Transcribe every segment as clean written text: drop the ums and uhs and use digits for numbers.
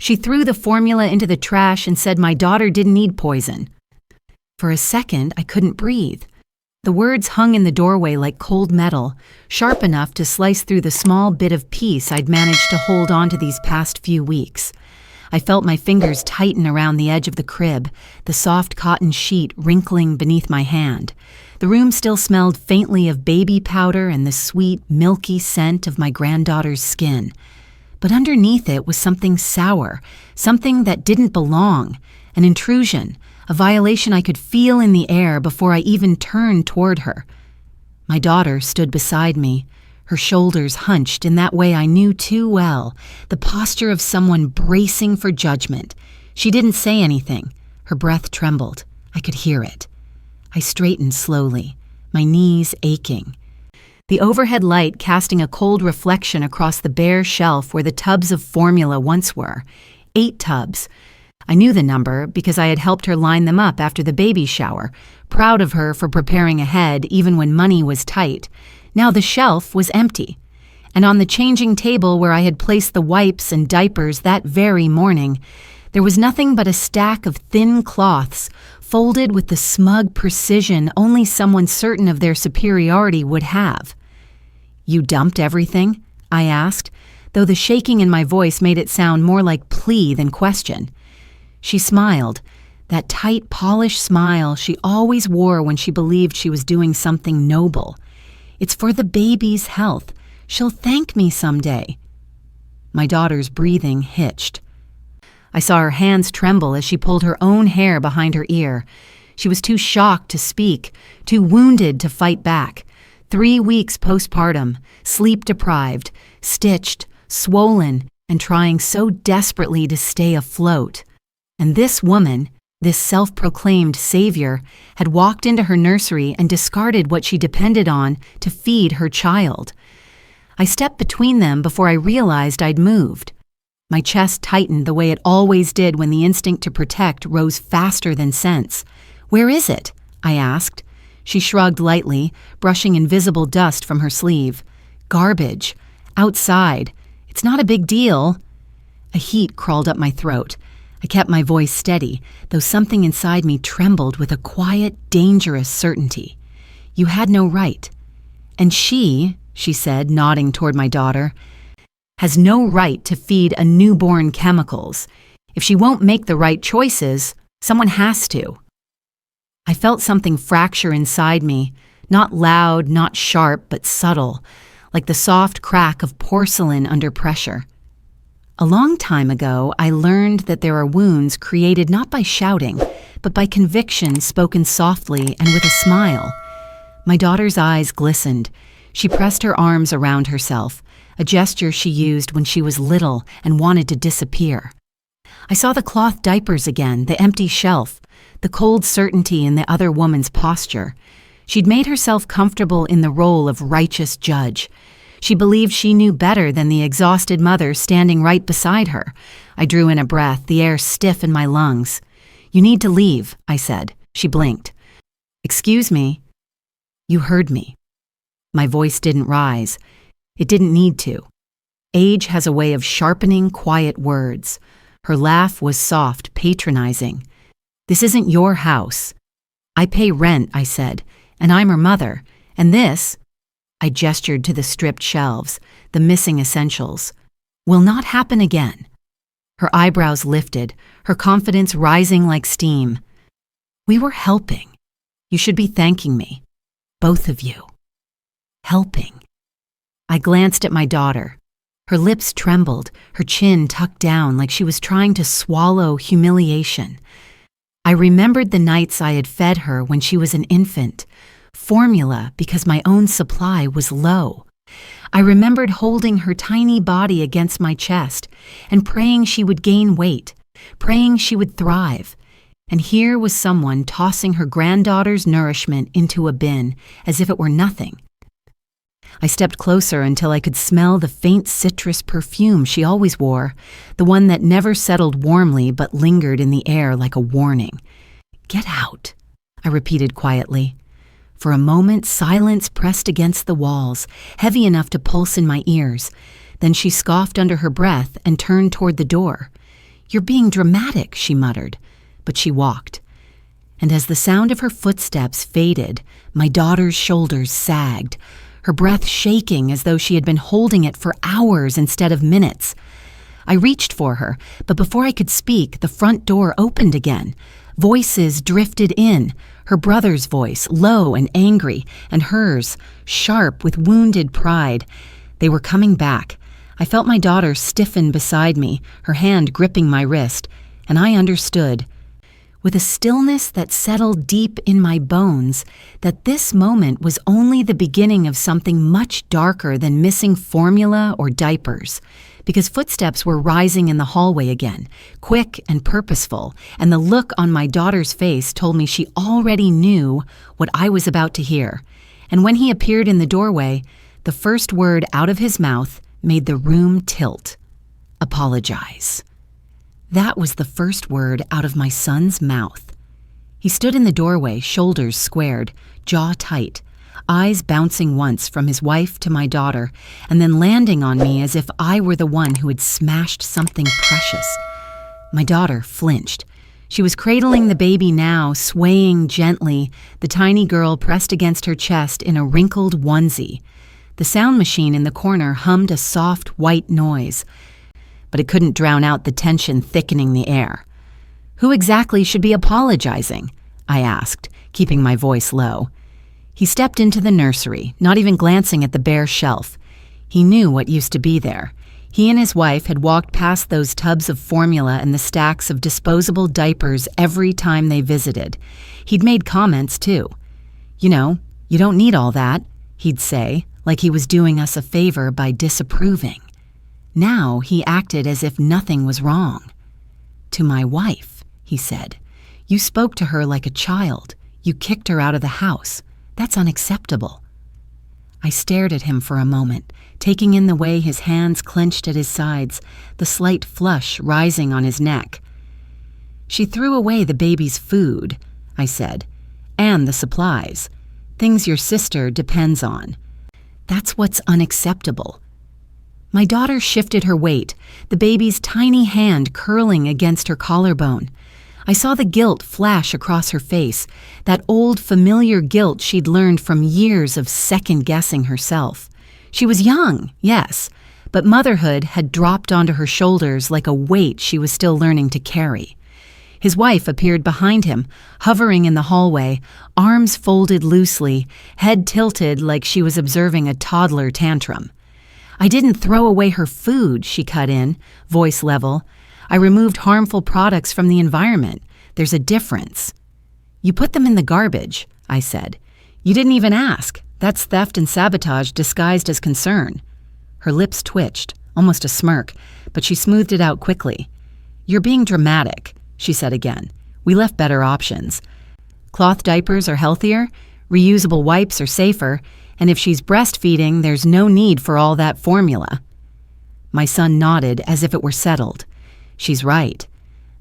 She threw the formula into the trash and said my daughter didn't need poison. For a second, I couldn't breathe. The words hung in the doorway like cold metal, sharp enough to slice through the small bit of peace I'd managed to hold on to these past few weeks. I felt my fingers tighten around the edge of the crib, the soft cotton sheet wrinkling beneath my hand. The room still smelled faintly of baby powder and the sweet, milky scent of my granddaughter's skin. But underneath it was something sour, something that didn't belong, an intrusion, a violation I could feel in the air before I even turned toward her. My daughter stood beside me, her shoulders hunched in that way I knew too well, the posture of someone bracing for judgment. She didn't say anything. Her breath trembled. I could hear it. I straightened slowly, my knees aching. The overhead light casting a cold reflection across the bare shelf where the tubs of formula once were. 8 tubs. I knew the number because I had helped her line them up after the baby shower, proud of her for preparing ahead even when money was tight. Now the shelf was empty, and on the changing table where I had placed the wipes and diapers that very morning, there was nothing but a stack of thin cloths, folded with the smug precision only someone certain of their superiority would have. "You dumped everything?" I asked, though the shaking in my voice made it sound more like plea than question. She smiled, that tight, polished smile she always wore when she believed she was doing something noble. "It's for the baby's health. She'll thank me someday." My daughter's breathing hitched. I saw her hands tremble as she pulled her own hair behind her ear. She was too shocked to speak, too wounded to fight back. 3 weeks postpartum, sleep-deprived, stitched, swollen, and trying so desperately to stay afloat. And this woman, this self-proclaimed savior, had walked into her nursery and discarded what she depended on to feed her child. I stepped between them before I realized I'd moved. My chest tightened the way it always did when the instinct to protect rose faster than sense. "Where is it?" I asked. She shrugged lightly, brushing invisible dust from her sleeve. "Garbage. Outside. It's not a big deal." A heat crawled up my throat. I kept my voice steady, though something inside me trembled with a quiet, dangerous certainty. "You had no right. And she said, nodding toward my daughter, has no right to feed a newborn chemicals. If she won't make the right choices, someone has to." I felt something fracture inside me, not loud, not sharp, but subtle, like the soft crack of porcelain under pressure. A long time ago, I learned that there are wounds created not by shouting, but by conviction spoken softly and with a smile. My daughter's eyes glistened. She pressed her arms around herself, a gesture she used when she was little and wanted to disappear. I saw the cloth diapers again, the empty shelf, the cold certainty in the other woman's posture. She'd made herself comfortable in the role of righteous judge. She believed she knew better than the exhausted mother standing right beside her. I drew in a breath, the air stiff in my lungs. "You need to leave," I said. She blinked. "Excuse me." "You heard me." My voice didn't rise. It didn't need to. Age has a way of sharpening quiet words. Her laugh was soft, patronizing. "This isn't your house." "I pay rent," I said, "and I'm her mother. And this," I gestured to the stripped shelves, the missing essentials, "will not happen again." Her eyebrows lifted, her confidence rising like steam. "We were helping. You should be thanking me. Both of you. Helping." I glanced at my daughter. Her lips trembled, her chin tucked down like she was trying to swallow humiliation. I remembered the nights I had fed her when she was an infant, formula because my own supply was low. I remembered holding her tiny body against my chest and praying she would gain weight, praying she would thrive. And here was someone tossing her granddaughter's nourishment into a bin as if it were nothing. I stepped closer until I could smell the faint citrus perfume she always wore, the one that never settled warmly but lingered in the air like a warning. "Get out," I repeated quietly. For a moment, silence pressed against the walls, heavy enough to pulse in my ears. Then she scoffed under her breath and turned toward the door. "You're being dramatic," she muttered, but she walked. And as the sound of her footsteps faded, my daughter's shoulders sagged, her breath shaking as though she had been holding it for hours instead of minutes. I reached for her, but before I could speak, the front door opened again. Voices drifted in, her brother's voice, low and angry, and hers, sharp with wounded pride. They were coming back. I felt my daughter stiffen beside me, her hand gripping my wrist, and I understood, with a stillness that settled deep in my bones, that this moment was only the beginning of something much darker than missing formula or diapers, because footsteps were rising in the hallway again, quick and purposeful, and the look on my daughter's face told me she already knew what I was about to hear. And when he appeared in the doorway, the first word out of his mouth made the room tilt. "Apologize." That was the first word out of my son's mouth. He stood in the doorway, shoulders squared, jaw tight, eyes bouncing once from his wife to my daughter, and then landing on me as if I were the one who had smashed something precious. My daughter flinched. She was cradling the baby now, swaying gently, the tiny girl pressed against her chest in a wrinkled onesie. The sound machine in the corner hummed a soft white noise, but it couldn't drown out the tension thickening the air. "Who exactly should be apologizing?" I asked, keeping my voice low. He stepped into the nursery, not even glancing at the bare shelf. He knew what used to be there. He and his wife had walked past those tubs of formula and the stacks of disposable diapers every time they visited. He'd made comments, too. "You know, you don't need all that," he'd say, like he was doing us a favor by disapproving. Now he acted as if nothing was wrong. "To my wife," he said, "you spoke to her like a child. You kicked her out of the house. That's unacceptable." I stared at him for a moment, taking in the way his hands clenched at his sides, the slight flush rising on his neck. "She threw away the baby's food," I said, "and the supplies. Things your sister depends on. That's what's unacceptable." My daughter shifted her weight, the baby's tiny hand curling against her collarbone. I saw the guilt flash across her face, that old familiar guilt she'd learned from years of second-guessing herself. She was young, yes, but motherhood had dropped onto her shoulders like a weight she was still learning to carry. His wife appeared behind him, hovering in the hallway, arms folded loosely, head tilted like she was observing a toddler tantrum. "I didn't throw away her food," she cut in, voice level. "I removed harmful products from the environment. There's a difference." "You put them in the garbage," I said. "You didn't even ask. That's theft and sabotage disguised as concern." Her lips twitched, almost a smirk, but she smoothed it out quickly. "You're being dramatic," she said again. "We left better options. Cloth diapers are healthier, reusable wipes are safer, and if she's breastfeeding, there's no need for all that formula." My son nodded as if it were settled. "She's right.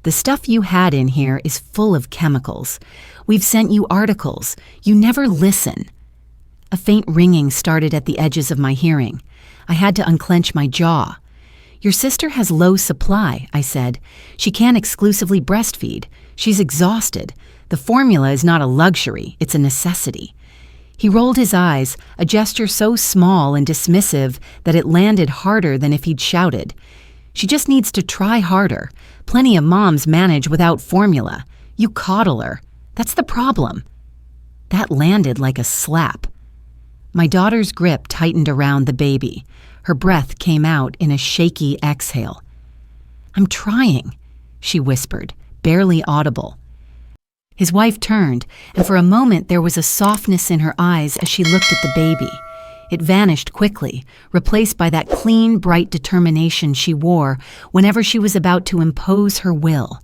The stuff you had in here is full of chemicals. We've sent you articles. You never listen." A faint ringing started at the edges of my hearing. I had to unclench my jaw. "Your sister has low supply," I said. "She can't exclusively breastfeed. She's exhausted. The formula is not a luxury, it's a necessity." He rolled his eyes, a gesture so small and dismissive that it landed harder than if he'd shouted. "She just needs to try harder. Plenty of moms manage without formula. You coddle her. That's the problem." That landed like a slap. My daughter's grip tightened around the baby. Her breath came out in a shaky exhale. "I'm trying," she whispered, barely audible. His wife turned, and for a moment there was a softness in her eyes as she looked at the baby. It vanished quickly, replaced by that clean, bright determination she wore whenever she was about to impose her will.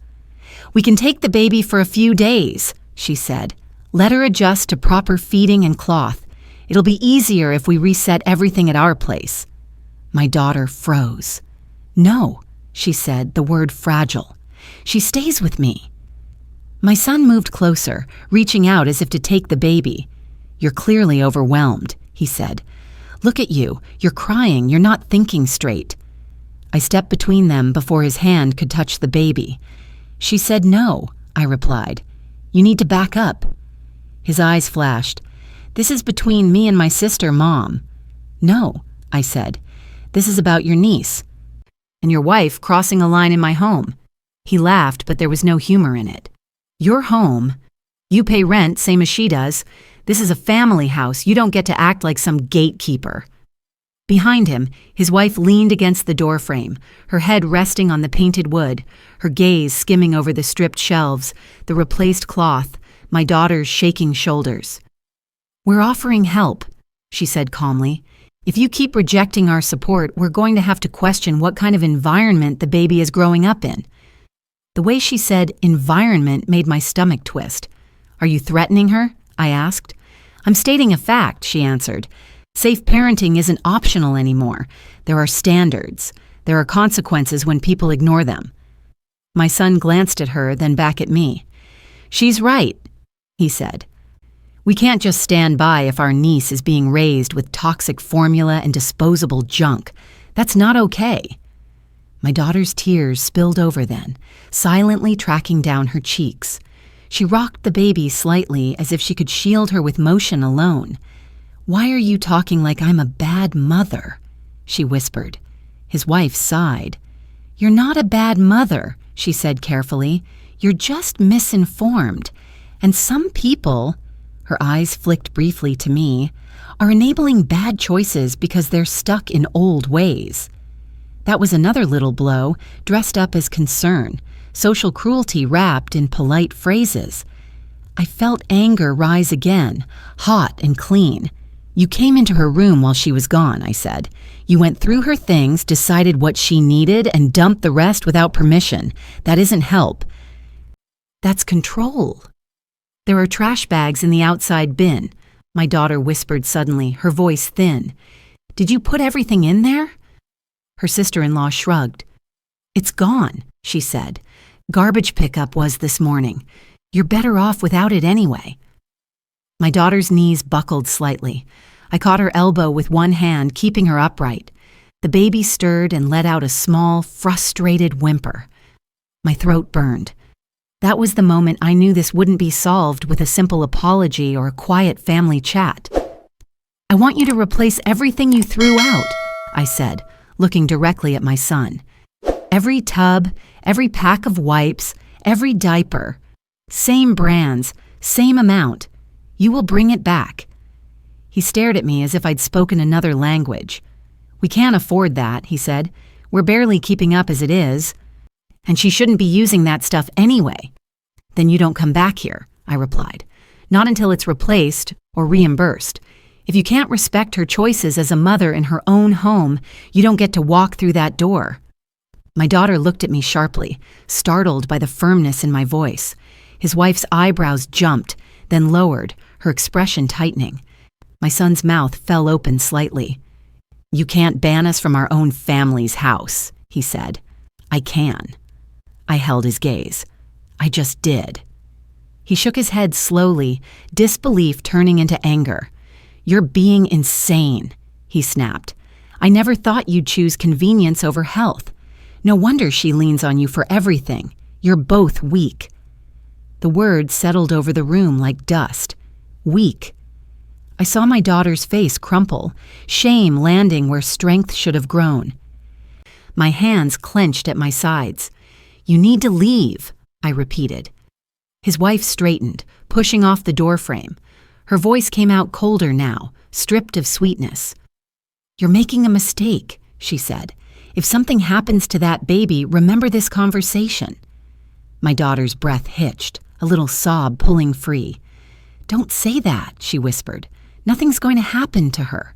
"We can take the baby for a few days," she said. "Let her adjust to proper feeding and cloth. It'll be easier if we reset everything at our place." My daughter froze. "No," she said, the word fragile. "She stays with me." My son moved closer, reaching out as if to take the baby. "You're clearly overwhelmed," he said. "Look at you. You're crying. You're not thinking straight." I stepped between them before his hand could touch the baby. "She said no," I replied. "You need to back up." His eyes flashed. "This is between me and my sister, Mom." "No," I said. "This is about your niece and your wife crossing a line in my home." He laughed, but there was no humor in it. "Your home? You pay rent, same as she does. This is a family house. You don't get to act like some gatekeeper." Behind him, his wife leaned against the doorframe, her head resting on the painted wood, her gaze skimming over the stripped shelves, the replaced cloth, my daughter's shaking shoulders. "We're offering help," she said calmly. "If you keep rejecting our support, we're going to have to question what kind of environment the baby is growing up in." The way she said environment made my stomach twist. "Are you threatening her?" I asked. "I'm stating a fact," she answered. "Safe parenting isn't optional anymore. There are standards. There are consequences when people ignore them." My son glanced at her, then back at me. "She's right," he said. "We can't just stand by if our niece is being raised with toxic formula and disposable junk. That's not okay." My daughter's tears spilled over then, silently tracking down her cheeks. She rocked the baby slightly as if she could shield her with motion alone. "Why are you talking like I'm a bad mother?" she whispered. His wife sighed. "You're not a bad mother," she said carefully. "You're just misinformed. And some people," her eyes flicked briefly to me, "are enabling bad choices because they're stuck in old ways." That was another little blow, dressed up as concern, social cruelty wrapped in polite phrases. I felt anger rise again, hot and clean. "You came into her room while she was gone," I said. "You went through her things, decided what she needed, and dumped the rest without permission. That isn't help. That's control." "There are trash bags in the outside bin," my daughter whispered suddenly, her voice thin. "Did you put everything in there?" Her sister-in-law shrugged. "It's gone," she said. "Garbage pickup was this morning. You're better off without it anyway." My daughter's knees buckled slightly. I caught her elbow with one hand, keeping her upright. The baby stirred and let out a small, frustrated whimper. My throat burned. That was the moment I knew this wouldn't be solved with a simple apology or a quiet family chat. "I want you to replace everything you threw out," I said, looking directly at my son. "Every tub, every pack of wipes, every diaper. Same brands, same amount. You will bring it back." He stared at me as if I'd spoken another language. "We can't afford that," he said. "We're barely keeping up as it is. And she shouldn't be using that stuff anyway." "Then you don't come back here," I replied. "Not until it's replaced or reimbursed. If you can't respect her choices as a mother in her own home, you don't get to walk through that door." My daughter looked at me sharply, startled by the firmness in my voice. His wife's eyebrows jumped, then lowered, her expression tightening. My son's mouth fell open slightly. "You can't ban us from our own family's house," he said. "I can." I held his gaze. "I just did." He shook his head slowly, disbelief turning into anger. "You're being insane," he snapped. "I never thought you'd choose convenience over health. No wonder she leans on you for everything. You're both weak." The words settled over the room like dust. Weak. I saw my daughter's face crumple, shame landing where strength should have grown. My hands clenched at my sides. "You need to leave," I repeated. His wife straightened, pushing off the doorframe. Her voice came out colder now, stripped of sweetness. "You're making a mistake," she said. "If something happens to that baby, remember this conversation." My daughter's breath hitched, a little sob pulling free. "Don't say that," she whispered. "Nothing's going to happen to her."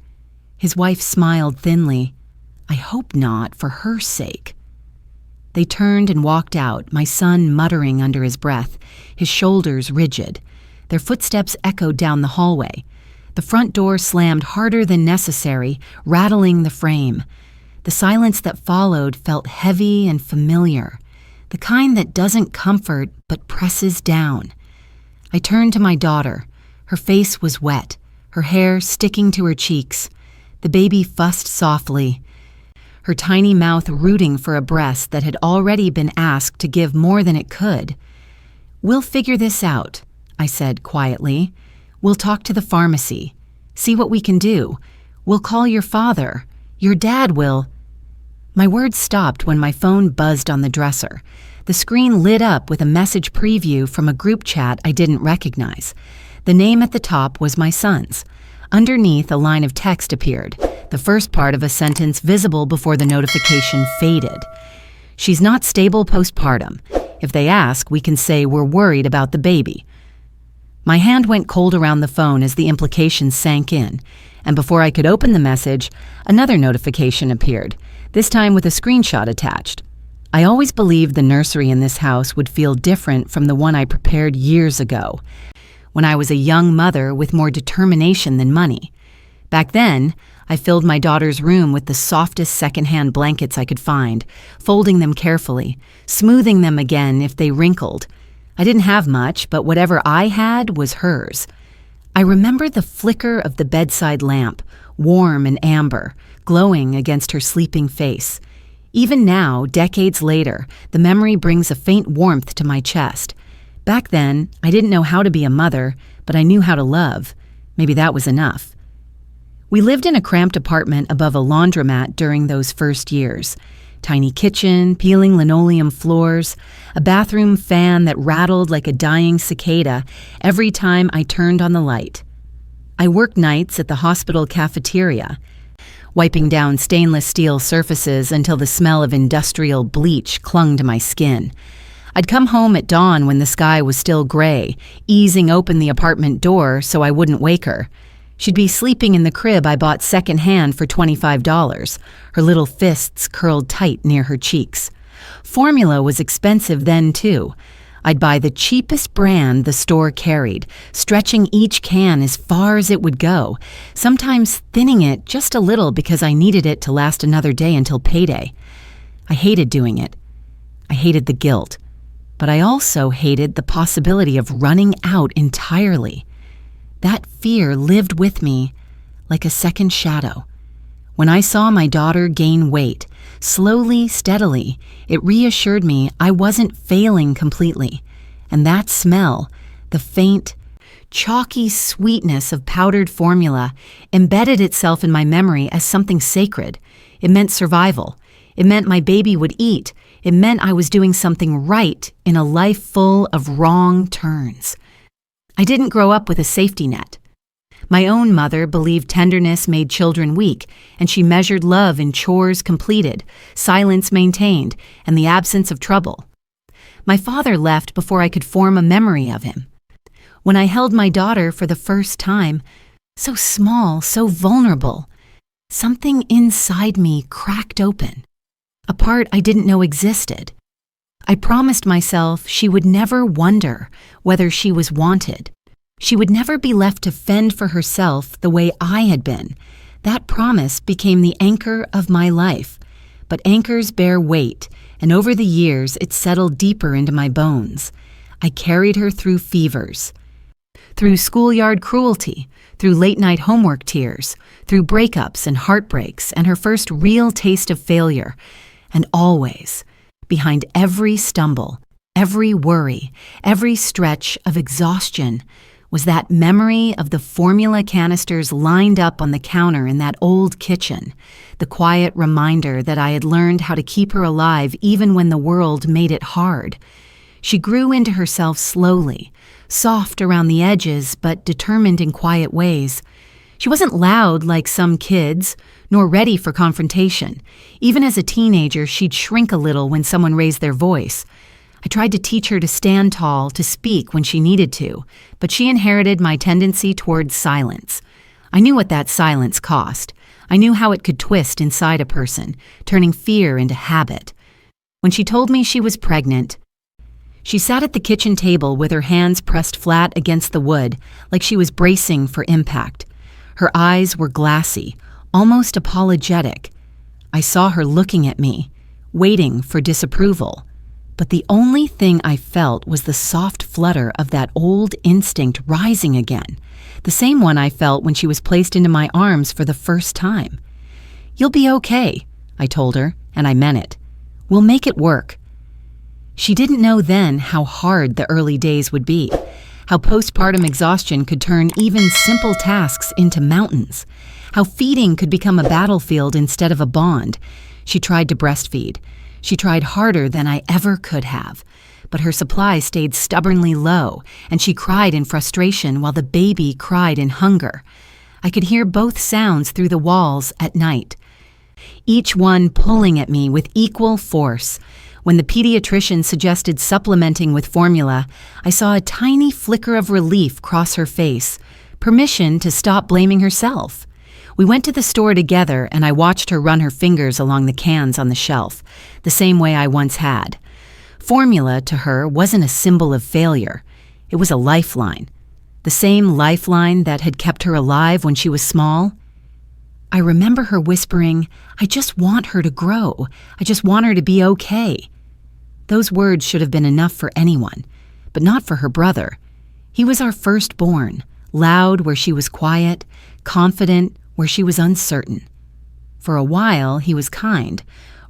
His wife smiled thinly. "I hope not, for her sake." They turned and walked out, my son muttering under his breath, his shoulders rigid. Their footsteps echoed down the hallway. The front door slammed harder than necessary, rattling the frame. The silence that followed felt heavy and familiar, the kind that doesn't comfort but presses down. I turned to my daughter. Her face was wet, her hair sticking to her cheeks. The baby fussed softly. her tiny mouth rooting for a breast that had already been asked to give more than it could. "We'll figure this out," I said quietly. "We'll talk to the pharmacy. See what we can do. We'll call your father. Your dad will—" My words stopped when my phone buzzed on the dresser. The screen lit up with a message preview from a group chat I didn't recognize. The name at the top was my son's. Underneath, a line of text appeared, the first part of a sentence visible before the notification faded. "She's not stable postpartum. If they ask, we can say we're worried about the baby." My hand went cold around the phone as the implications sank in, and before I could open the message, another notification appeared, this time with a screenshot attached. I always believed the nursery in this house would feel different from the one I prepared years ago, when I was a young mother with more determination than money. Back then, I filled my daughter's room with the softest secondhand blankets I could find, folding them carefully, smoothing them again if they wrinkled. I didn't have much, but whatever I had was hers. I remember the flicker of the bedside lamp, warm and amber, glowing against her sleeping face. Even now, decades later, the memory brings a faint warmth to my chest. Back then, I didn't know how to be a mother, but I knew how to love. Maybe that was enough. We lived in a cramped apartment above a laundromat during those first years. Tiny kitchen, peeling linoleum floors, a bathroom fan that rattled like a dying cicada every time I turned on the light. I worked nights at the hospital cafeteria, wiping down stainless steel surfaces until the smell of industrial bleach clung to my skin. I'd come home at dawn when the sky was still gray, easing open the apartment door so I wouldn't wake her. She'd be sleeping in the crib I bought secondhand for $25, her little fists curled tight near her cheeks. Formula was expensive then, too. I'd buy the cheapest brand the store carried, stretching each can as far as it would go, sometimes thinning it just a little because I needed it to last another day until payday. I hated doing it. I hated the guilt. But I also hated the possibility of running out entirely. That fear lived with me like a second shadow. When I saw my daughter gain weight, slowly, steadily, it reassured me I wasn't failing completely. And that smell, the faint, chalky sweetness of powdered formula, embedded itself in my memory as something sacred. It meant survival. It meant my baby would eat. It meant I was doing something right in a life full of wrong turns. I didn't grow up with a safety net. My own mother believed tenderness made children weak, and she measured love in chores completed, silence maintained, and the absence of trouble. My father left before I could form a memory of him. When I held my daughter for the first time, so small, so vulnerable, something inside me cracked open, a part I didn't know existed. I promised myself she would never wonder whether she was wanted. She would never be left to fend for herself the way I had been. That promise became the anchor of my life. But anchors bear weight, and over the years it settled deeper into my bones. I carried her through fevers, through schoolyard cruelty, through late-night homework tears, through breakups and heartbreaks, and her first real taste of failure. And always, behind every stumble, every worry, every stretch of exhaustion, was that memory of the formula canisters lined up on the counter in that old kitchen, the quiet reminder that I had learned how to keep her alive even when the world made it hard. She grew into herself slowly, soft around the edges but determined in quiet ways. She wasn't loud like some kids, nor ready for confrontation. Even as a teenager, she'd shrink a little when someone raised their voice. I tried to teach her to stand tall, to speak when she needed to, but she inherited my tendency towards silence. I knew what that silence cost. I knew how it could twist inside a person, turning fear into habit. When she told me she was pregnant, she sat at the kitchen table with her hands pressed flat against the wood, like she was bracing for impact. Her eyes were glassy, almost apologetic. I saw her looking at me, waiting for disapproval. But the only thing I felt was the soft flutter of that old instinct rising again, the same one I felt when she was placed into my arms for the first time. "You'll be okay," I told her, and I meant it. We'll make it work. She didn't know then how hard the early days would be, how postpartum exhaustion could turn even simple tasks into mountains, how feeding could become a battlefield instead of a bond. She tried to breastfeed. She tried harder than I ever could have, but her supply stayed stubbornly low, and she cried in frustration while the baby cried in hunger. I could hear both sounds through the walls at night, each one pulling at me with equal force. When the pediatrician suggested supplementing with formula, I saw a tiny flicker of relief cross her face, permission to stop blaming herself. We went to the store together, and I watched her run her fingers along the cans on the shelf, the same way I once had. Formula, to her, wasn't a symbol of failure. It was a lifeline. The same lifeline that had kept her alive when she was small. I remember her whispering, "I just want her to grow. I just want her to be okay." Those words should have been enough for anyone, but not for her brother. He was our firstborn, loud where she was quiet, confident where she was uncertain. For a while, he was kind,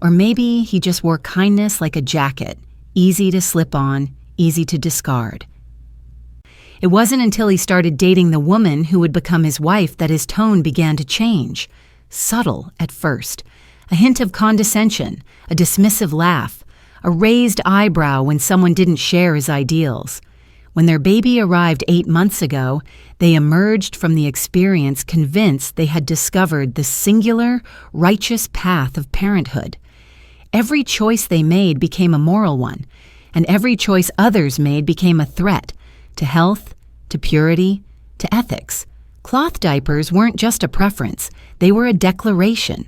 or maybe he just wore kindness like a jacket, easy to slip on, easy to discard. It wasn't until he started dating the woman who would become his wife that his tone began to change. Subtle at first, a hint of condescension, a dismissive laugh, a raised eyebrow when someone didn't share his ideals. When their baby arrived 8 months ago, they emerged from the experience convinced they had discovered the singular, righteous path of parenthood. Every choice they made became a moral one, and every choice others made became a threat to health, to purity, to ethics. Cloth diapers weren't just a preference, they were a declaration.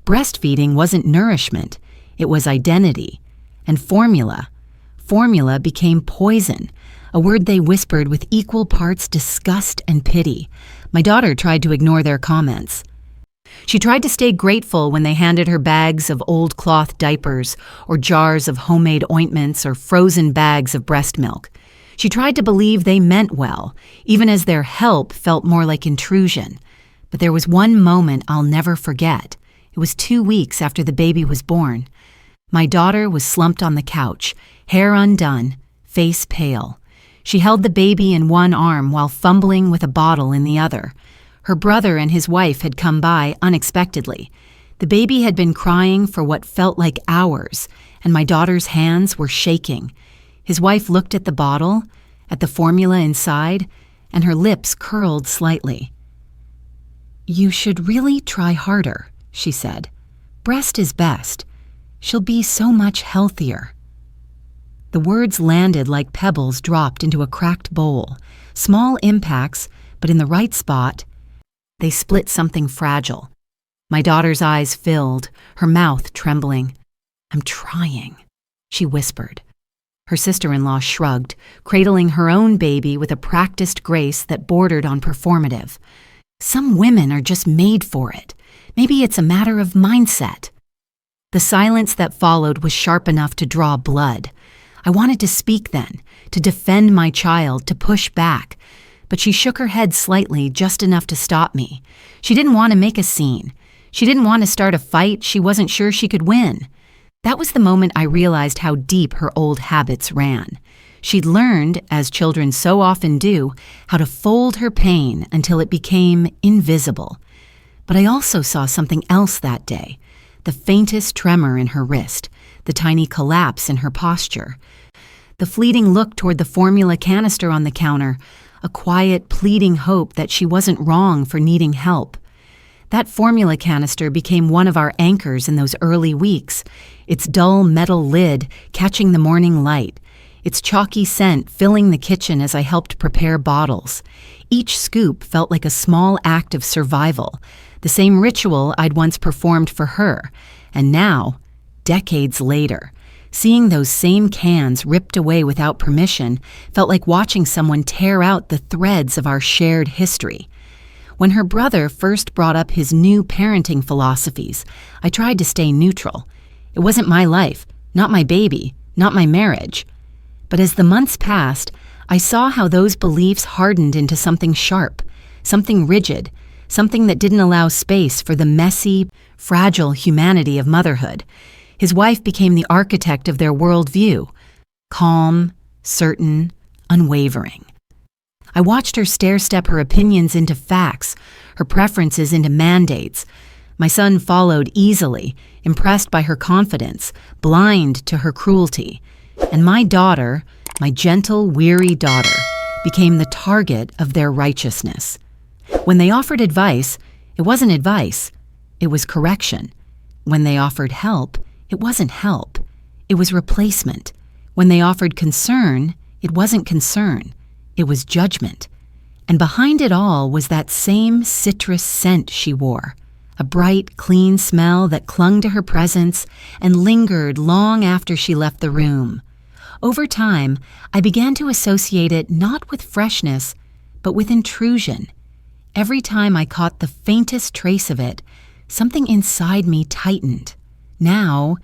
Breastfeeding wasn't nourishment, it was identity. And formula became poison, a word they whispered with equal parts disgust and pity. My daughter tried to ignore their comments. She tried to stay grateful when they handed her bags of old cloth diapers, or jars of homemade ointments, or frozen bags of breast milk. She tried to believe they meant well, even as their help felt more like intrusion. But there was one moment I'll never forget. It was 2 weeks after the baby was born. My daughter was slumped on the couch, hair undone, face pale. She held the baby in one arm while fumbling with a bottle in the other. Her brother and his wife had come by unexpectedly. The baby had been crying for what felt like hours, and my daughter's hands were shaking. His wife looked at the bottle, at the formula inside, and her lips curled slightly. "You should really try harder," she said. "Breast is best. She'll be so much healthier." The words landed like pebbles dropped into a cracked bowl. Small impacts, but in the right spot, they split something fragile. My daughter's eyes filled, her mouth trembling. "I'm trying," she whispered. Her sister-in-law shrugged, cradling her own baby with a practiced grace that bordered on performative. "Some women are just made for it. Maybe it's a matter of mindset." The silence that followed was sharp enough to draw blood. I wanted to speak then, to defend my child, to push back, but she shook her head slightly, just enough to stop me. She didn't want to make a scene. She didn't want to start a fight she wasn't sure she could win. That was the moment I realized how deep her old habits ran. She'd learned, as children so often do, how to fold her pain until it became invisible. But I also saw something else that day. The faintest tremor in her wrist, the tiny collapse in her posture, the fleeting look toward the formula canister on the counter, a quiet, pleading hope that she wasn't wrong for needing help. That formula canister became one of our anchors in those early weeks, its dull metal lid catching the morning light, its chalky scent filling the kitchen as I helped prepare bottles. Each scoop felt like a small act of survival, the same ritual I'd once performed for her. And now, decades later, seeing those same cans ripped away without permission felt like watching someone tear out the threads of our shared history. When her brother first brought up his new parenting philosophies, I tried to stay neutral. It wasn't my life, not my baby, not my marriage. But as the months passed, I saw how those beliefs hardened into something sharp, something rigid, something that didn't allow space for the messy, fragile humanity of motherhood. His wife became the architect of their worldview, calm, certain, unwavering. I watched her stair-step her opinions into facts, her preferences into mandates. My son followed easily, impressed by her confidence, blind to her cruelty. And my daughter, my gentle, weary daughter, became the target of their righteousness. When they offered advice, it wasn't advice, it was correction. When they offered help, it wasn't help, it was replacement. When they offered concern, it wasn't concern, it was judgment. And behind it all was that same citrus scent she wore, a bright, clean smell that clung to her presence and lingered long after she left the room. Over time, I began to associate it not with freshness, but with intrusion. Every time I caught the faintest trace of it, something inside me tightened. Now,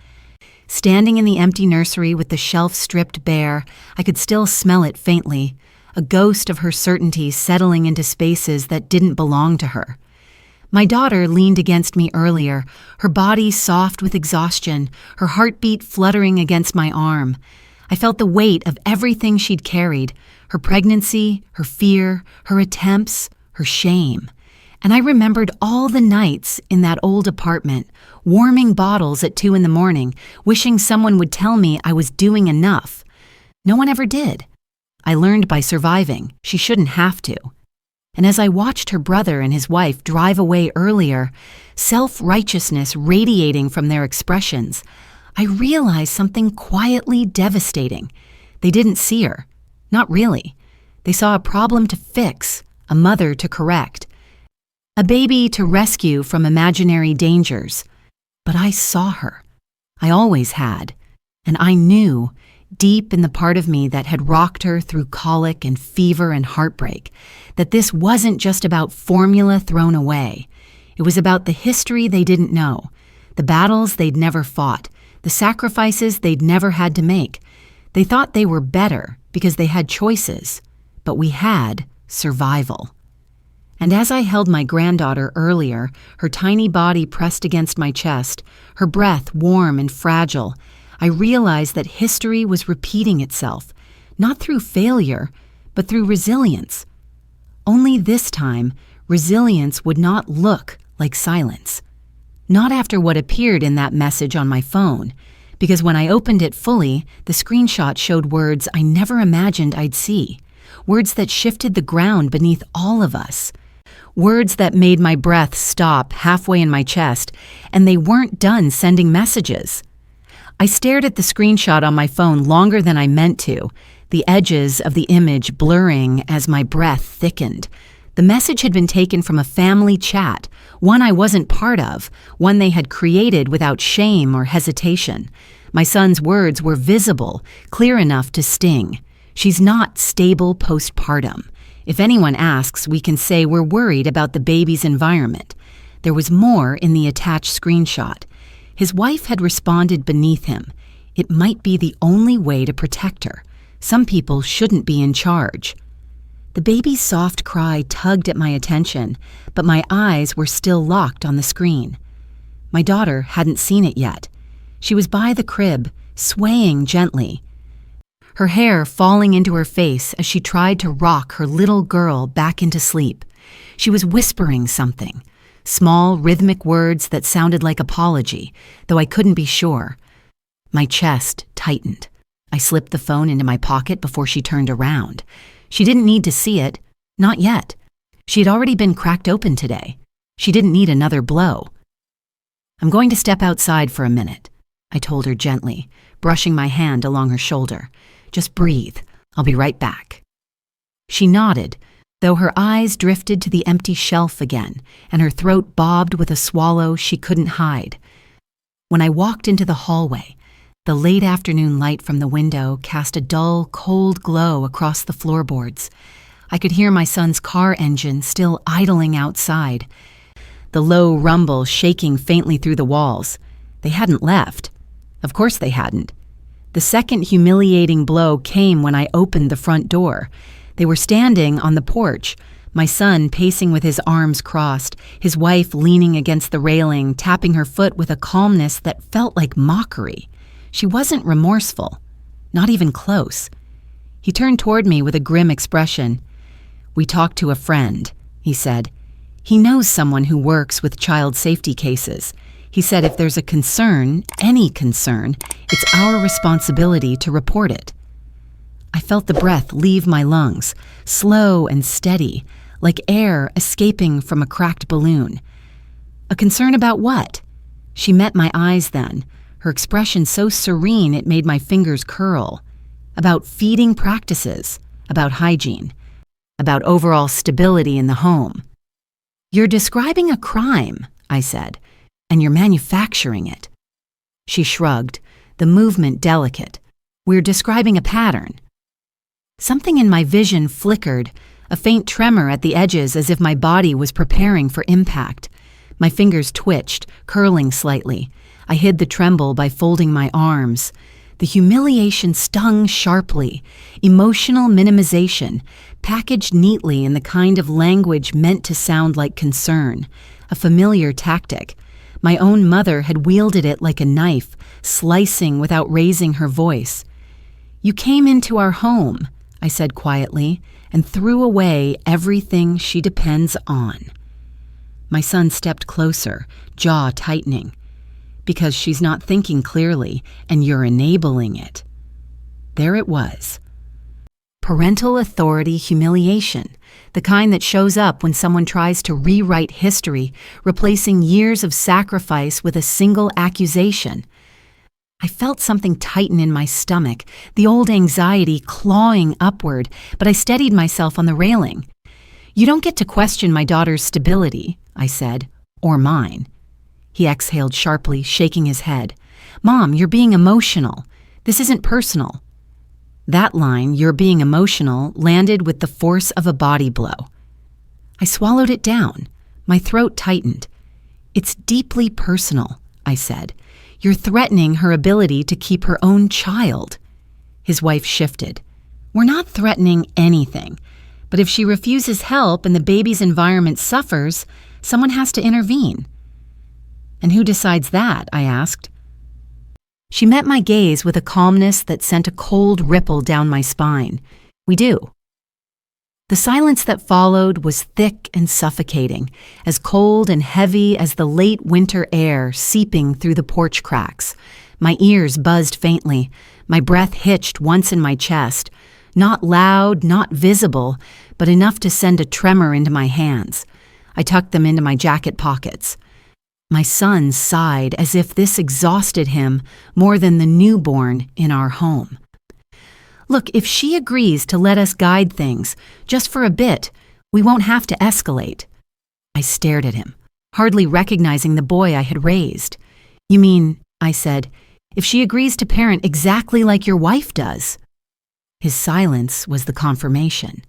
standing in the empty nursery with the shelf stripped bare, I could still smell it faintly, a ghost of her certainty settling into spaces that didn't belong to her. My daughter leaned against me earlier, her body soft with exhaustion, her heartbeat fluttering against my arm. I felt the weight of everything she'd carried, her pregnancy, her fear, her attempts, her shame. And I remembered all the nights in that old apartment, warming bottles at 2 a.m, wishing someone would tell me I was doing enough. No one ever did. I learned by surviving. She shouldn't have to. And as I watched her brother and his wife drive away earlier, self-righteousness radiating from their expressions, I realized something quietly devastating. They didn't see her. Not really. They saw a problem to fix, a mother to correct, a baby to rescue from imaginary dangers. But I saw her. I always had. And I knew, deep in the part of me that had rocked her through colic and fever and heartbreak, that this wasn't just about formula thrown away. It was about the history they didn't know, the battles they'd never fought, the sacrifices they'd never had to make. They thought they were better because they had choices, but we had survival. And as I held my granddaughter earlier, her tiny body pressed against my chest, her breath warm and fragile, I realized that history was repeating itself, not through failure, but through resilience. Only this time, resilience would not look like silence. Not after what appeared in that message on my phone, because when I opened it fully, the screenshot showed words I never imagined I'd see, words that shifted the ground beneath all of us, words that made my breath stop halfway in my chest, and they weren't done sending messages. I stared at the screenshot on my phone longer than I meant to, the edges of the image blurring as my breath thickened. The message had been taken from a family chat, one I wasn't part of, one they had created without shame or hesitation. My son's words were visible, clear enough to sting. She's not stable postpartum. If anyone asks, we can say we're worried about the baby's environment. There was more in the attached screenshot. His wife had responded beneath him. It might be the only way to protect her. Some people shouldn't be in charge. The baby's soft cry tugged at my attention, but my eyes were still locked on the screen. My daughter hadn't seen it yet. She was by the crib, swaying gently, her hair falling into her face as she tried to rock her little girl back into sleep. She was whispering something, small, rhythmic words that sounded like apology, though I couldn't be sure. My chest tightened. I slipped the phone into my pocket before she turned around. She didn't need to see it. Not yet. She had already been cracked open today. She didn't need another blow. "I'm going to step outside for a minute," I told her gently, brushing my hand along her shoulder. "Just breathe. I'll be right back." She nodded, though her eyes drifted to the empty shelf again, and her throat bobbed with a swallow she couldn't hide. When I walked into the hallway, the late afternoon light from the window cast a dull, cold glow across the floorboards. I could hear my son's car engine still idling outside, the low rumble shaking faintly through the walls. They hadn't left. Of course they hadn't. The second humiliating blow came when I opened the front door. They were standing on the porch, My son pacing with his arms crossed, his wife leaning against the railing, tapping her foot with a calmness that felt like mockery. She wasn't remorseful, not even close. He turned toward me with a grim expression. "We talked to a friend," he said. "He knows someone who works with child safety cases. He said if there's a concern, any concern, it's our responsibility to report it." I felt the breath leave my lungs, slow and steady, like air escaping from a cracked balloon. A concern about what? She met my eyes then, her expression so serene it made my fingers curl. About feeding practices, about hygiene, about overall stability in the home. "You're describing a crime," I said, "and you're manufacturing it." She shrugged, the movement delicate. "We're describing a pattern." Something in my vision flickered, a faint tremor at the edges as if my body was preparing for impact. My fingers twitched, curling slightly. I hid the tremble by folding my arms. The humiliation stung sharply, emotional minimization, packaged neatly in the kind of language meant to sound like concern, a familiar tactic. My own mother had wielded it like a knife, slicing without raising her voice. "You came into our home," I said quietly, "and threw away everything she depends on." My son stepped closer, jaw tightening. "Because she's not thinking clearly, and you're enabling it." There it was. Parental authority humiliation, the kind that shows up when someone tries to rewrite history, replacing years of sacrifice with a single accusation. I felt something tighten in my stomach, the old anxiety clawing upward, but I steadied myself on the railing. "You don't get to question my daughter's stability," I said, "or mine." He exhaled sharply, shaking his head. "Mom, you're being emotional. This isn't personal." That line, "you're being emotional," landed with the force of a body blow. I swallowed it down. My throat tightened. "It's deeply personal," I said. "You're threatening her ability to keep her own child." His wife shifted. "We're not threatening anything, but if she refuses help and the baby's environment suffers, someone has to intervene." "And who decides that?" I asked. She met my gaze with a calmness that sent a cold ripple down my spine. "We do." The silence that followed was thick and suffocating, as cold and heavy as the late winter air seeping through the porch cracks. My ears buzzed faintly, my breath hitched once in my chest, not loud, not visible, but enough to send a tremor into my hands. I tucked them into my jacket pockets. My son sighed as if this exhausted him more than the newborn in our home. "Look, if she agrees to let us guide things, just for a bit, we won't have to escalate." I stared at him, hardly recognizing the boy I had raised. "You mean," I said, "if she agrees to parent exactly like your wife does?" His silence was the confirmation.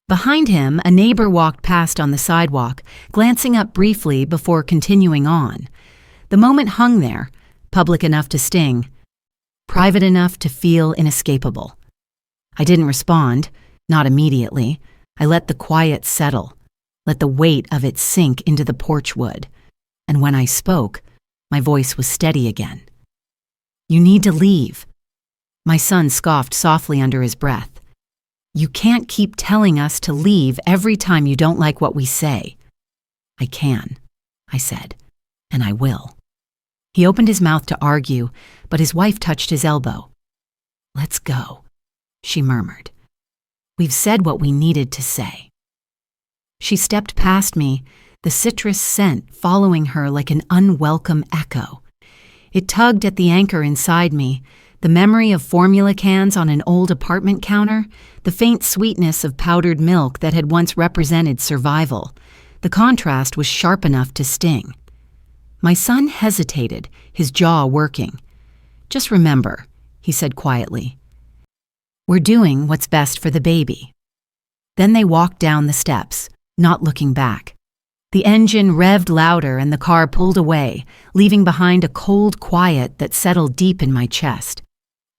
Behind him, a neighbor walked past on the sidewalk, glancing up briefly before continuing on. The moment hung there, public enough to sting, private enough to feel inescapable. I didn't respond, not immediately. I let the quiet settle, let the weight of it sink into the porch wood. And when I spoke, my voice was steady again. "You need to leave." My son scoffed softly under his breath. "You can't keep telling us to leave every time you don't like what we say." "I can," I said, "and I will." He opened his mouth to argue, but his wife touched his elbow. "Let's go," she murmured. "We've said what we needed to say." She stepped past me, the citrus scent following her like an unwelcome echo. It tugged at the anchor inside me, the memory of formula cans on an old apartment counter, the faint sweetness of powdered milk that had once represented survival. The contrast was sharp enough to sting. My son hesitated, his jaw working. "Just remember," he said quietly, "we're doing what's best for the baby." Then they walked down the steps, not looking back. The engine revved louder and the car pulled away, leaving behind a cold quiet that settled deep in my chest.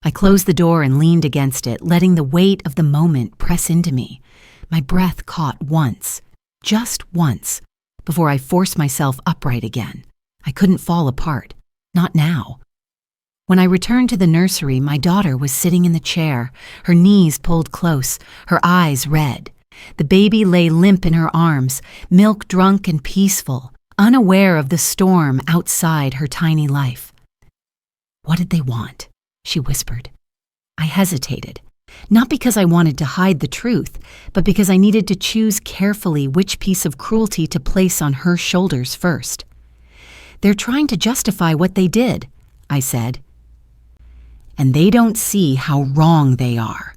I closed the door and leaned against it, letting the weight of the moment press into me. My breath caught once, just once, before I forced myself upright again. I couldn't fall apart. Not now. When I returned to the nursery, my daughter was sitting in the chair, her knees pulled close, her eyes red. The baby lay limp in her arms, milk-drunk and peaceful, unaware of the storm outside her tiny life. "What did they want?" she whispered. I hesitated, not because I wanted to hide the truth, but because I needed to choose carefully which piece of cruelty to place on her shoulders first. "They're trying to justify what they did," I said. "And they don't see how wrong they are."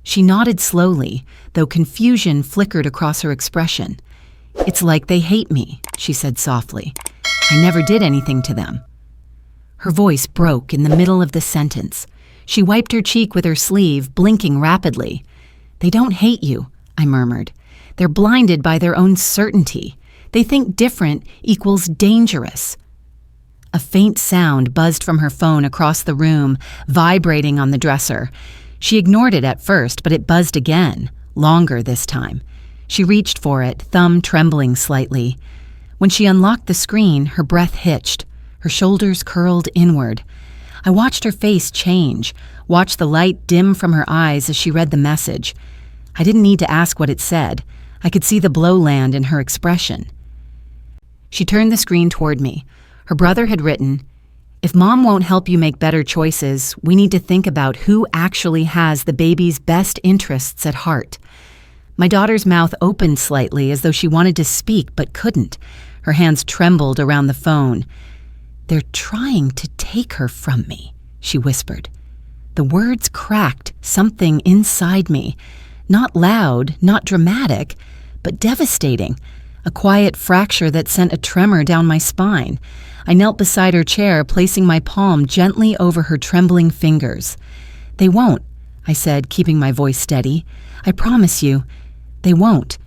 She nodded slowly, though confusion flickered across her expression. "It's like they hate me," she said softly. "I never did anything to them." Her voice broke in the middle of the sentence. She wiped her cheek with her sleeve, blinking rapidly. "They don't hate you," I murmured. "They're blinded by their own certainty. They think different equals dangerous." A faint sound buzzed from her phone across the room, vibrating on the dresser. She ignored it at first, but it buzzed again, longer this time. She reached for it, thumb trembling slightly. When she unlocked the screen, her breath hitched. Her shoulders curled inward. I watched her face change, watched the light dim from her eyes as she read the message. I didn't need to ask what it said. I could see the blow land in her expression. She turned the screen toward me. Her brother had written, "If Mom won't help you make better choices, we need to think about who actually has the baby's best interests at heart." My daughter's mouth opened slightly as though she wanted to speak but couldn't. Her hands trembled around the phone. "They're trying to take her from me," she whispered. The words cracked something inside me. Not loud, not dramatic, but devastating. A quiet fracture that sent a tremor down my spine. I knelt beside her chair, placing my palm gently over her trembling fingers. "They won't," I said, keeping my voice steady. "I promise you, they won't."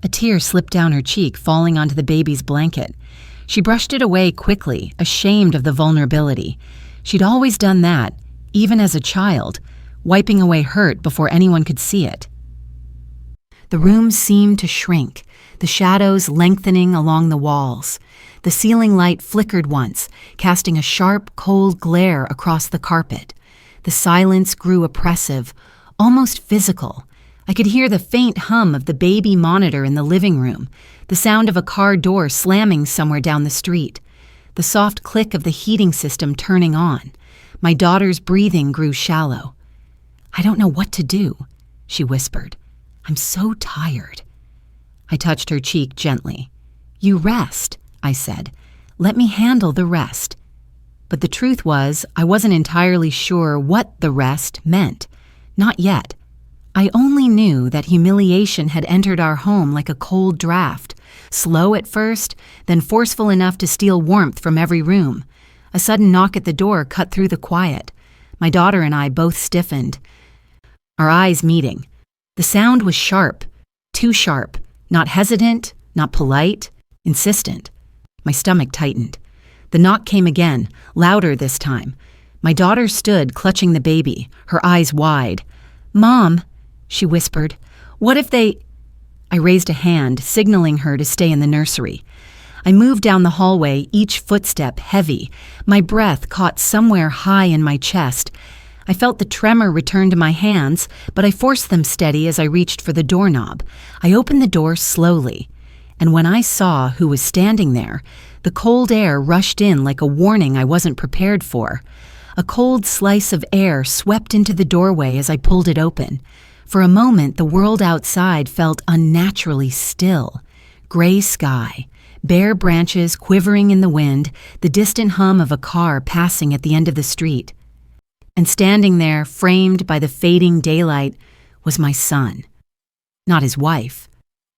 A tear slipped down her cheek, falling onto the baby's blanket. She brushed it away quickly, ashamed of the vulnerability. She'd always done that, even as a child, wiping away hurt before anyone could see it. The room seemed to shrink, the shadows lengthening along the walls. The ceiling light flickered once, casting a sharp, cold glare across the carpet. The silence grew oppressive, almost physical. I could hear the faint hum of the baby monitor in the living room, the sound of a car door slamming somewhere down the street, the soft click of the heating system turning on. My daughter's breathing grew shallow. "I don't know what to do," she whispered. "I'm so tired." I touched her cheek gently. "You rest," I said. "Let me handle the rest." But the truth was, I wasn't entirely sure what the rest meant. Not yet. I only knew that humiliation had entered our home like a cold draft, slow at first, then forceful enough to steal warmth from every room. A sudden knock at the door cut through the quiet. My daughter and I both stiffened, our eyes meeting. The sound was sharp, too sharp, not hesitant, not polite, insistent. My stomach tightened. The knock came again, louder this time. My daughter stood, clutching the baby, her eyes wide. "Mom," she whispered, "what if they—" I raised a hand, signaling her to stay in the nursery. I moved down the hallway, each footstep heavy. My breath caught somewhere high in my chest. I felt the tremor return to my hands, but I forced them steady as I reached for the doorknob. I opened the door slowly, and when I saw who was standing there, the cold air rushed in like a warning I wasn't prepared for. A cold slice of air swept into the doorway as I pulled it open. For a moment, the world outside felt unnaturally still. Gray sky, bare branches quivering in the wind, the distant hum of a car passing at the end of the street. And standing there, framed by the fading daylight, was my son. Not his wife,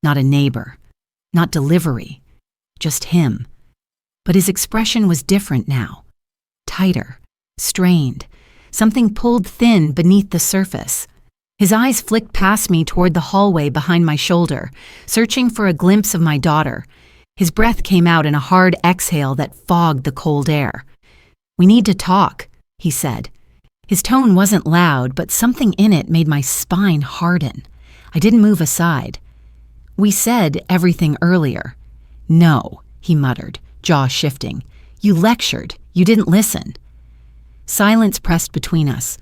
not a neighbor, not delivery, just him. But his expression was different now. Tighter, strained, something pulled thin beneath the surface. His eyes flicked past me toward the hallway behind my shoulder, searching for a glimpse of my daughter. His breath came out in a hard exhale that fogged the cold air. "We need to talk," he said. His tone wasn't loud, but something in it made my spine harden. I didn't move aside. "We said everything earlier." "No," he muttered, jaw shifting. "You lectured. You didn't listen." Silence pressed between us.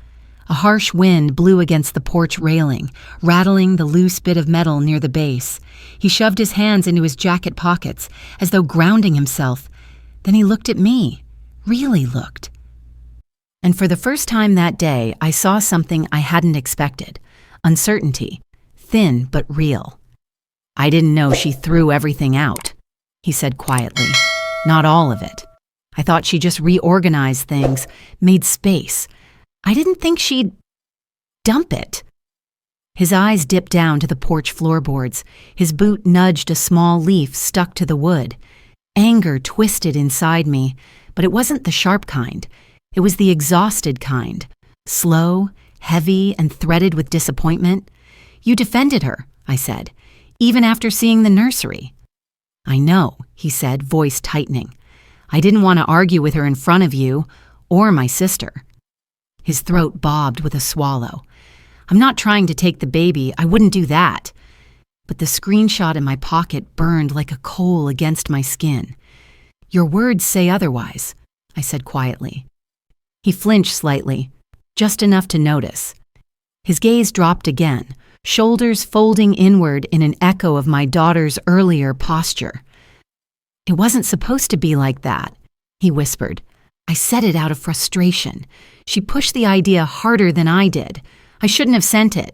A harsh wind blew against the porch railing, rattling the loose bit of metal near the base. He shoved his hands into his jacket pockets, as though grounding himself. Then he looked at me, really looked. And for the first time that day, I saw something I hadn't expected. Uncertainty, thin but real. "I didn't know she threw everything out," he said quietly. "Not all of it. I thought she just reorganized things, made space. I didn't think she'd dump it." His eyes dipped down to the porch floorboards. His boot nudged a small leaf stuck to the wood. Anger twisted inside me, but it wasn't the sharp kind. It was the exhausted kind. Slow, heavy, and threaded with disappointment. "You defended her," I said, "even after seeing the nursery." "I know," he said, voice tightening. "I didn't want to argue with her in front of you, or my sister." His throat bobbed with a swallow. "I'm not trying to take the baby, I wouldn't do that." But the screenshot in my pocket burned like a coal against my skin. "Your words say otherwise," I said quietly. He flinched slightly, just enough to notice. His gaze dropped again, shoulders folding inward in an echo of my daughter's earlier posture. "It wasn't supposed to be like that," he whispered. "I said it out of frustration. She pushed the idea harder than I did. I shouldn't have sent it."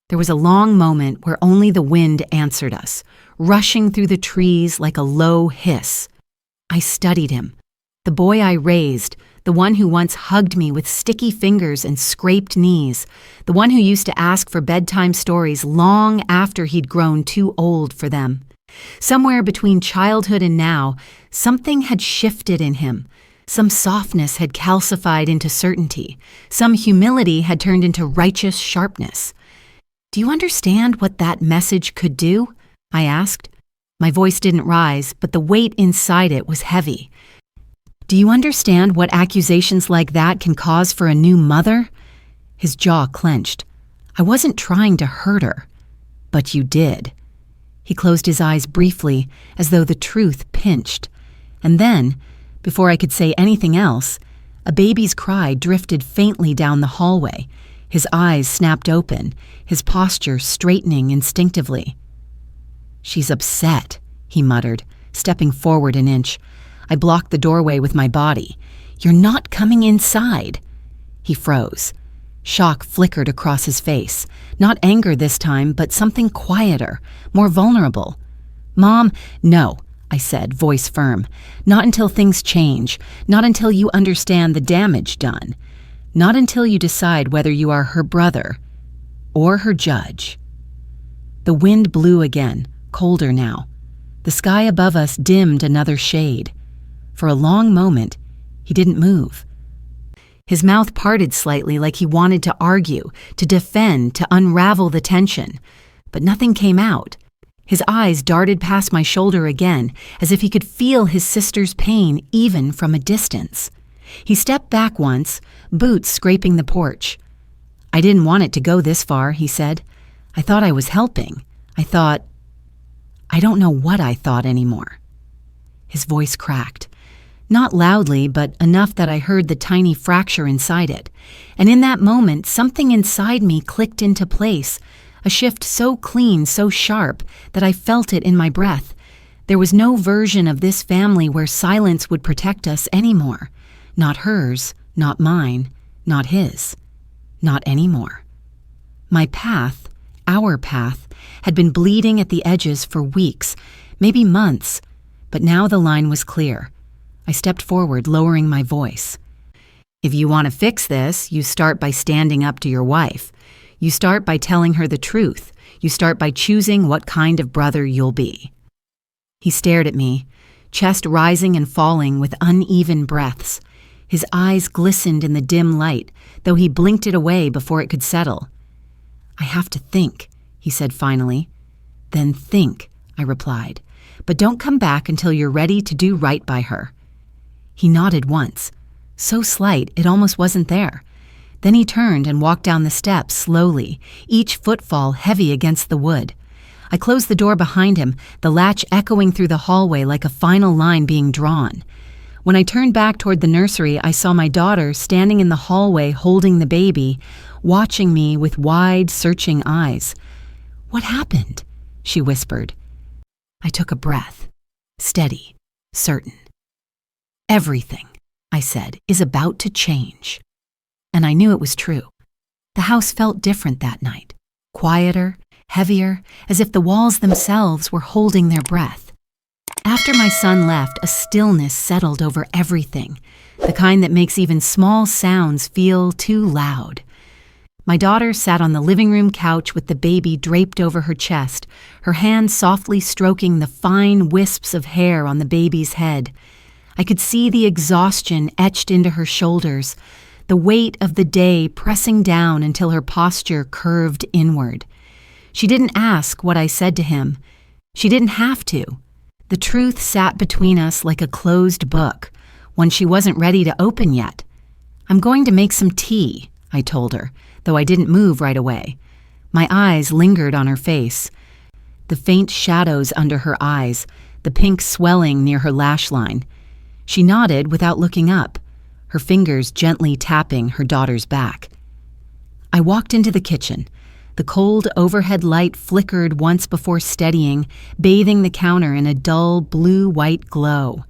There was a long moment where only the wind answered us, rushing through the trees like a low hiss. I studied him, the boy I raised, the one who once hugged me with sticky fingers and scraped knees, the one who used to ask for bedtime stories long after he'd grown too old for them. Somewhere between childhood and now, something had shifted in him. Some softness had calcified into certainty. Some humility had turned into righteous sharpness. "Do you understand what that message could do?" I asked. My voice didn't rise, but the weight inside it was heavy. "Do you understand what accusations like that can cause for a new mother?" His jaw clenched. "I wasn't trying to hurt her." "But you did." He closed his eyes briefly, as though the truth pinched. And then, before I could say anything else, a baby's cry drifted faintly down the hallway. His eyes snapped open, his posture straightening instinctively. "She's upset," he muttered, stepping forward an inch. I blocked the doorway with my body. "You're not coming inside." He froze. Shock flickered across his face. Not anger this time, but something quieter, more vulnerable. "Mom, no," I said, voice firm. "Not until things change. Not until you understand the damage done. Not until you decide whether you are her brother or her judge." The wind blew again, colder now. The sky above us dimmed another shade. For a long moment, he didn't move. His mouth parted slightly like he wanted to argue, to defend, to unravel the tension. But nothing came out. His eyes darted past my shoulder again, as if he could feel his sister's pain even from a distance. He stepped back once, boots scraping the porch. "I didn't want it to go this far," he said. "I thought I was helping. I don't know what I thought anymore." His voice cracked. Not loudly, but enough that I heard the tiny fracture inside it. And in that moment, something inside me clicked into place, a shift so clean, so sharp, that I felt it in my breath. There was no version of this family where silence would protect us anymore. Not hers, not mine, not his. Not anymore. My path, our path, had been bleeding at the edges for weeks, maybe months, but now the line was clear. I stepped forward, lowering my voice. "If you want to fix this, you start by standing up to your wife. You start by telling her the truth. You start by choosing what kind of brother you'll be." He stared at me, chest rising and falling with uneven breaths. His eyes glistened in the dim light, though he blinked it away before it could settle. "I have to think," he said finally. "Then think," I replied. "But don't come back until you're ready to do right by her." He nodded once, so slight it almost wasn't there. Then he turned and walked down the steps slowly, each footfall heavy against the wood. I closed the door behind him, the latch echoing through the hallway like a final line being drawn. When I turned back toward the nursery, I saw my daughter standing in the hallway holding the baby, watching me with wide, searching eyes. "What happened?" she whispered. I took a breath, steady, certain. "Everything," I said, "is about to change." And I knew it was true. The house felt different that night, quieter, heavier, as if the walls themselves were holding their breath. After my son left, a stillness settled over everything, the kind that makes even small sounds feel too loud. My daughter sat on the living room couch with the baby draped over her chest, her hand softly stroking the fine wisps of hair on the baby's head. I could see the exhaustion etched into her shoulders, the weight of the day pressing down until her posture curved inward. She didn't ask what I said to him. She didn't have to. The truth sat between us like a closed book, one she wasn't ready to open yet. "I'm going to make some tea," I told her, though I didn't move right away. My eyes lingered on her face. The faint shadows under her eyes, the pink swelling near her lash line. She nodded without looking up, her fingers gently tapping her daughter's back. I walked into the kitchen. The cold overhead light flickered once before steadying, bathing the counter in a dull blue-white glow.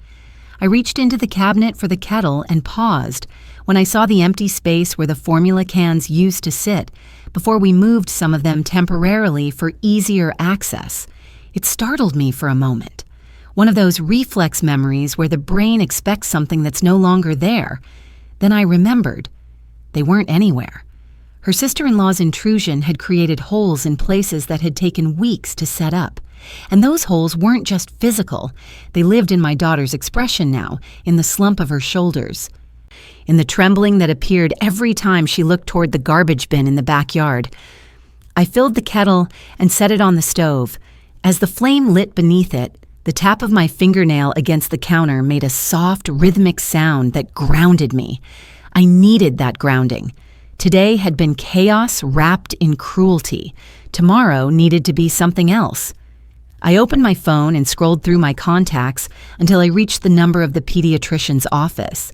I reached into the cabinet for the kettle and paused when I saw the empty space where the formula cans used to sit before we moved some of them temporarily for easier access. It startled me for a moment. One of those reflex memories where the brain expects something that's no longer there. Then I remembered. They weren't anywhere. Her sister-in-law's intrusion had created holes in places that had taken weeks to set up. And those holes weren't just physical. They lived in my daughter's expression now, in the slump of her shoulders, in the trembling that appeared every time she looked toward the garbage bin in the backyard. I filled the kettle and set it on the stove. As the flame lit beneath it, the tap of my fingernail against the counter made a soft, rhythmic sound that grounded me. I needed that grounding. Today had been chaos wrapped in cruelty. Tomorrow needed to be something else. I opened my phone and scrolled through my contacts until I reached the number of the pediatrician's office.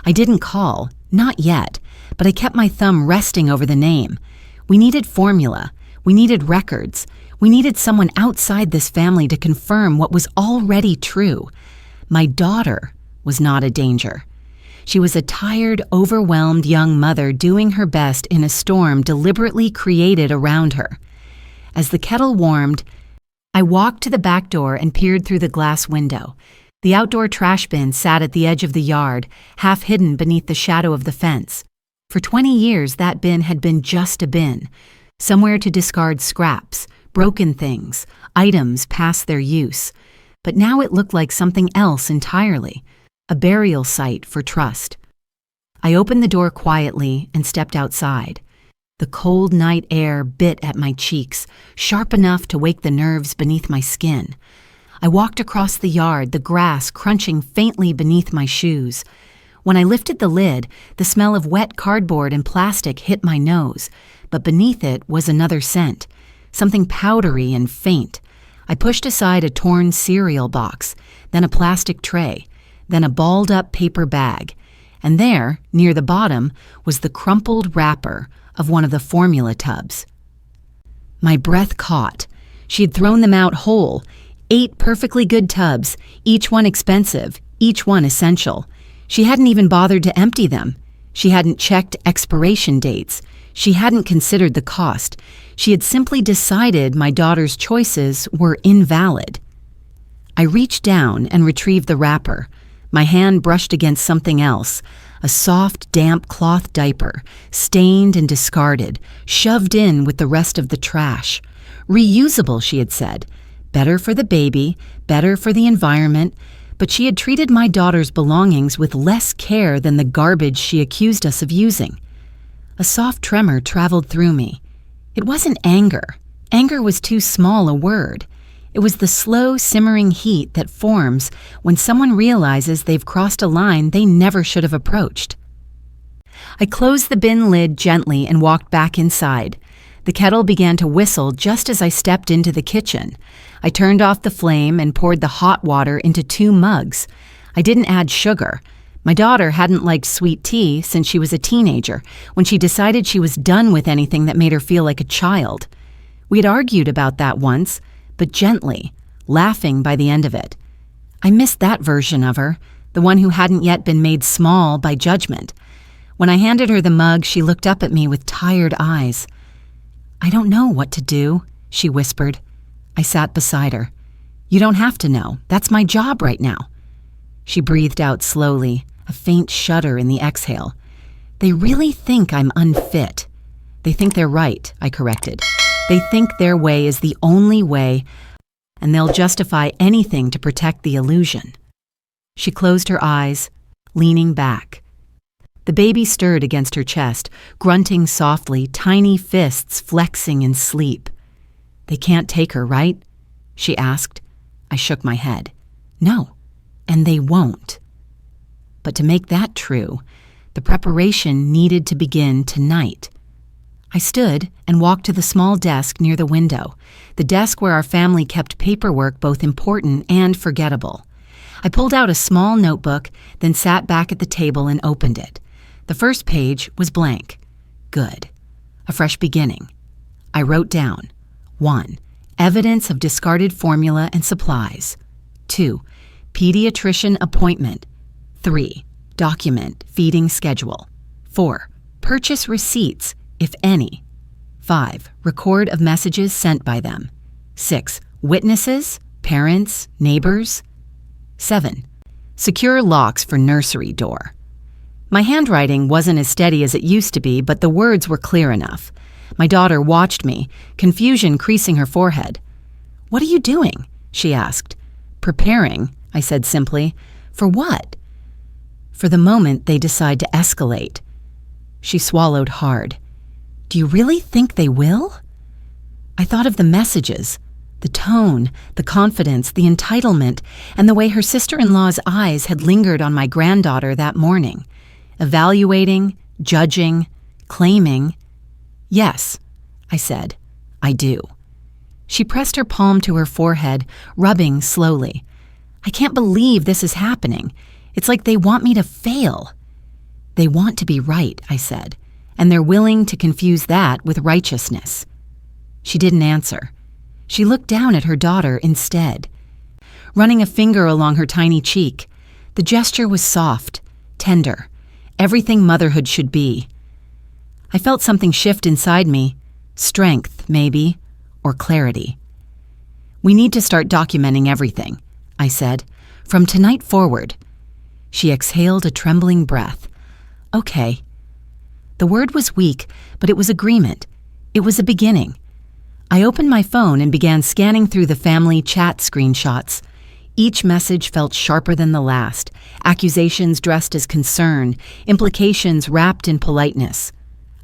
I didn't call, not yet, but I kept my thumb resting over the name. We needed formula. We needed records. We needed someone outside this family to confirm what was already true. My daughter was not a danger. She was a tired, overwhelmed young mother doing her best in a storm deliberately created around her. As the kettle warmed, I walked to the back door and peered through the glass window. The outdoor trash bin sat at the edge of the yard, half hidden beneath the shadow of the fence. For 20 years, that bin had been just a bin, somewhere to discard scraps, broken things, items past their use. But now it looked like something else entirely, a burial site for trust. I opened the door quietly and stepped outside. The cold night air bit at my cheeks, sharp enough to wake the nerves beneath my skin. I walked across the yard, the grass crunching faintly beneath my shoes. When I lifted the lid, the smell of wet cardboard and plastic hit my nose, but beneath it was another scent, something powdery and faint. I pushed aside a torn cereal box, then a plastic tray, then a balled-up paper bag, and there, near the bottom, was the crumpled wrapper of one of the formula tubs. My breath caught. She had thrown them out whole, 8 perfectly good tubs, each one expensive, each one essential. She hadn't even bothered to empty them. She hadn't checked expiration dates. She hadn't considered the cost. She had simply decided my daughter's choices were invalid. I reached down and retrieved the wrapper. My hand brushed against something else, a soft, damp cloth diaper, stained and discarded, shoved in with the rest of the trash. Reusable, she had said. Better for the baby, better for the environment, but she had treated my daughter's belongings with less care than the garbage she accused us of using. A soft tremor traveled through me. It wasn't anger. Anger was too small a word. It was the slow, simmering heat that forms when someone realizes they've crossed a line they never should have approached. I closed the bin lid gently and walked back inside. The kettle began to whistle just as I stepped into the kitchen. I turned off the flame and poured the hot water into 2 mugs. I didn't add sugar. My daughter hadn't liked sweet tea since she was a teenager, when she decided she was done with anything that made her feel like a child. We had argued about that once, but gently, laughing by the end of it. I missed that version of her, the one who hadn't yet been made small by judgment. When I handed her the mug, she looked up at me with tired eyes. "I don't know what to do," she whispered. I sat beside her. "You don't have to know. That's my job right now." She breathed out slowly, a faint shudder in the exhale. "They really think I'm unfit." "They think they're right," I corrected. "They think their way is the only way, and they'll justify anything to protect the illusion." She closed her eyes, leaning back. The baby stirred against her chest, grunting softly, tiny fists flexing in sleep. "They can't take her, right?" she asked. I shook my head. "No, and they won't." But to make that true, the preparation needed to begin tonight. I stood and walked to the small desk near the window, the desk where our family kept paperwork both important and forgettable. I pulled out a small notebook, then sat back at the table and opened it. The first page was blank. Good. A fresh beginning. I wrote down: 1. Evidence of discarded formula and supplies. 2. Pediatrician appointment. 3. Document feeding schedule. 4. Purchase receipts, if any. 5. Record of messages sent by them. 6. Witnesses, parents, neighbors. 7. Secure locks for nursery door. My handwriting wasn't as steady as it used to be, but the words were clear enough. My daughter watched me, confusion creasing her forehead. "What are you doing?" she asked. "Preparing," I said simply. "For what?" "For the moment they decide to escalate." She swallowed hard. "Do you really think they will?" I thought of the messages, the tone, the confidence, the entitlement, and the way her sister-in-law's eyes had lingered on my granddaughter that morning. Evaluating, judging, claiming. "Yes," I said, "I do." She pressed her palm to her forehead, rubbing slowly. "I can't believe this is happening. It's like they want me to fail." "They want to be right," I said, "and they're willing to confuse that with righteousness." She didn't answer. She looked down at her daughter instead, running a finger along her tiny cheek. The gesture was soft, tender, everything motherhood should be. I felt something shift inside me, strength, maybe, or clarity. "We need to start documenting everything," I said, "from tonight forward." She exhaled a trembling breath. "Okay." The word was weak, but it was agreement. It was a beginning. I opened my phone and began scanning through the family chat screenshots. Each message felt sharper than the last, accusations dressed as concern, implications wrapped in politeness.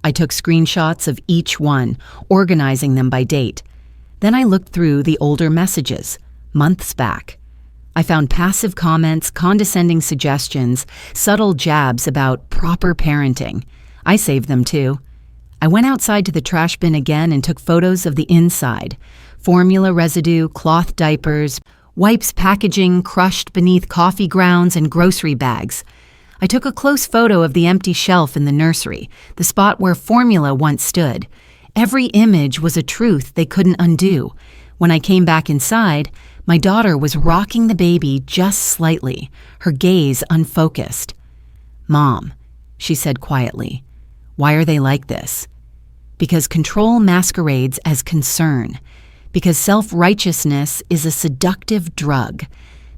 I took screenshots of each one, organizing them by date. Then I looked through the older messages, months back. I found passive comments, condescending suggestions, subtle jabs about proper parenting. I saved them too. I went outside to the trash bin again and took photos of the inside. Formula residue, cloth diapers, wipes packaging crushed beneath coffee grounds and grocery bags. I took a close photo of the empty shelf in the nursery, the spot where formula once stood. Every image was a truth they couldn't undo. When I came back inside, my daughter was rocking the baby just slightly, her gaze unfocused. "Mom," she said quietly, "why are they like this?" Because control masquerades as concern. Because self-righteousness is a seductive drug.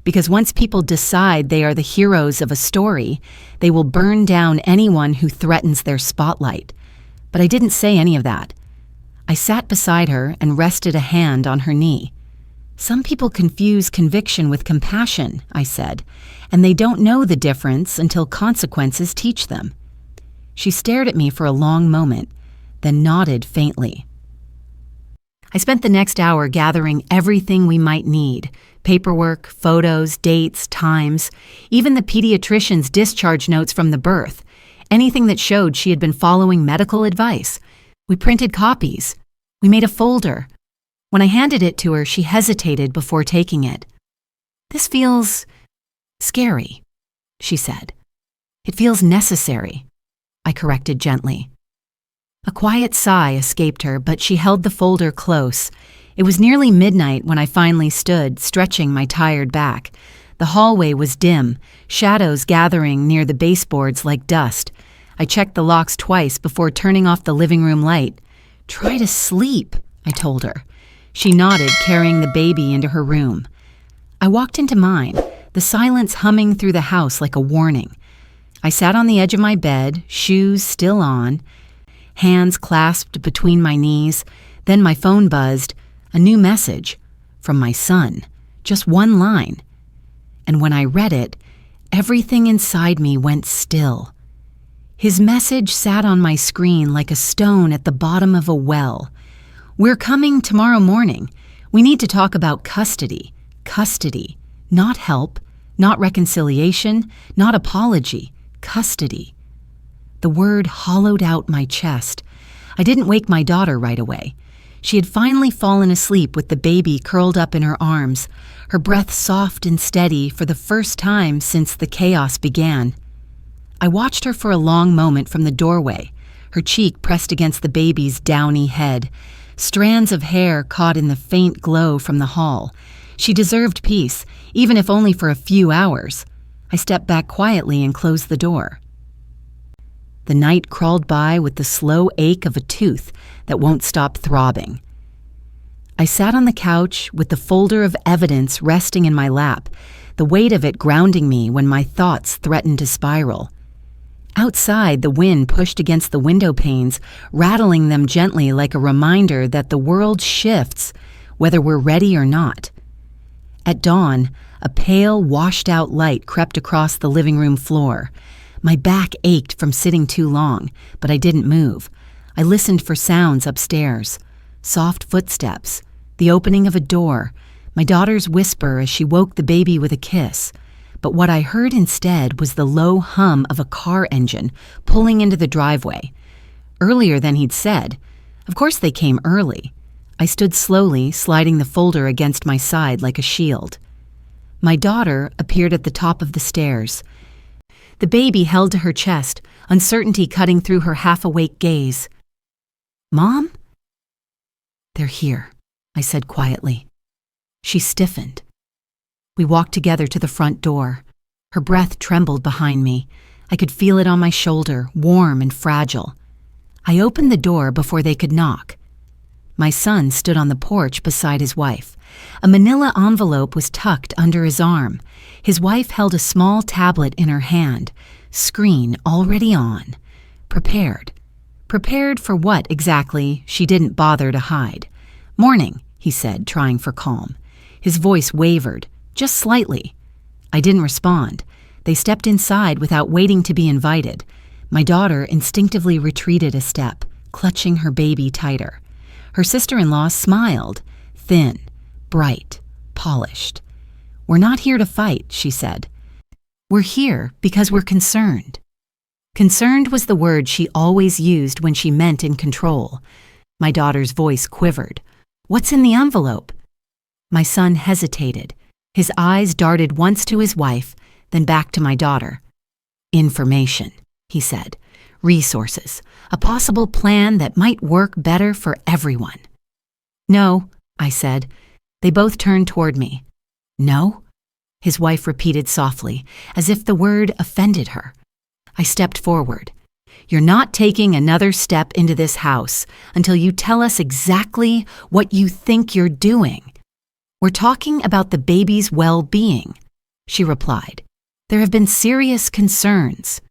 Because once people decide they are the heroes of a story, they will burn down anyone who threatens their spotlight. But I didn't say any of that. I sat beside her and rested a hand on her knee. "Some people confuse conviction with compassion," I said, "and they don't know the difference until consequences teach them." She stared at me for a long moment, then nodded faintly. I spent the next hour gathering everything we might need: paperwork, photos, dates, times, even the pediatrician's discharge notes from the birth. anything that showed she had been following medical advice. We printed copies. We made a folder. When I handed it to her, she hesitated before taking it. "This feels scary," she said. "It feels necessary," I corrected gently. A quiet sigh escaped her, but she held the folder close. It was nearly midnight when I finally stood, stretching my tired back. The hallway was dim, shadows gathering near the baseboards like dust. I checked the locks twice before turning off the living room light. "Try to sleep," I told her. She nodded, carrying the baby into her room. I walked into mine, the silence humming through the house like a warning. I sat on the edge of my bed, shoes still on, hands clasped between my knees. Then my phone buzzed. A new message from my son, just one line. And when I read it, everything inside me went still. His message sat on my screen like a stone at the bottom of a well. "We're coming tomorrow morning. We need to talk about custody. Custody. Not help, not reconciliation, not apology. Custody." The word hollowed out my chest. I didn't wake my daughter right away. She had finally fallen asleep with the baby curled up in her arms, her breath soft and steady for the first time since the chaos began. I watched her for a long moment from the doorway, her cheek pressed against the baby's downy head, strands of hair caught in the faint glow from the hall. She deserved peace, even if only for a few hours. I stepped back quietly and closed the door. The night crawled by with the slow ache of a tooth that won't stop throbbing. I sat on the couch with the folder of evidence resting in my lap, the weight of it grounding me when my thoughts threatened to spiral. Outside, the wind pushed against the window panes, rattling them gently like a reminder that the world shifts, whether we're ready or not. At dawn, a pale, washed-out light crept across the living room floor. My back ached from sitting too long, but I didn't move. I listened for sounds upstairs. Soft footsteps, the opening of a door, my daughter's whisper as she woke the baby with a kiss. But what I heard instead was the low hum of a car engine pulling into the driveway. Earlier than he'd said. Of course they came early. I stood slowly, sliding the folder against my side like a shield. My daughter appeared at the top of the stairs. The baby held to her chest, uncertainty cutting through her half-awake gaze. "Mom?" "They're here," I said quietly. She stiffened. We walked together to the front door. Her breath trembled behind me. I could feel it on my shoulder, warm and fragile. I opened the door before they could knock. My son stood on the porch beside his wife. A manila envelope was tucked under his arm. His wife held a small tablet in her hand, screen already on. Prepared. Prepared for what exactly, she didn't bother to hide. "Morning," he said, trying for calm. His voice wavered, just slightly. I didn't respond. They stepped inside without waiting to be invited. My daughter instinctively retreated a step, clutching her baby tighter. Her sister-in-law smiled, thin, bright, polished. "We're not here to fight," she said. "We're here because we're concerned." Concerned was the word she always used when she meant in control. My daughter's voice quivered. "What's in the envelope?" My son hesitated. His eyes darted once to his wife, then back to my daughter. "Information," he said. "Resources. A possible plan that might work better for everyone." "No," I said. They both turned toward me. "No?" His wife repeated softly, as if the word offended her. I stepped forward. "You're not taking another step into this house until you tell us exactly what you think you're doing." "We're talking about the baby's well-being," she replied. "There have been serious concerns."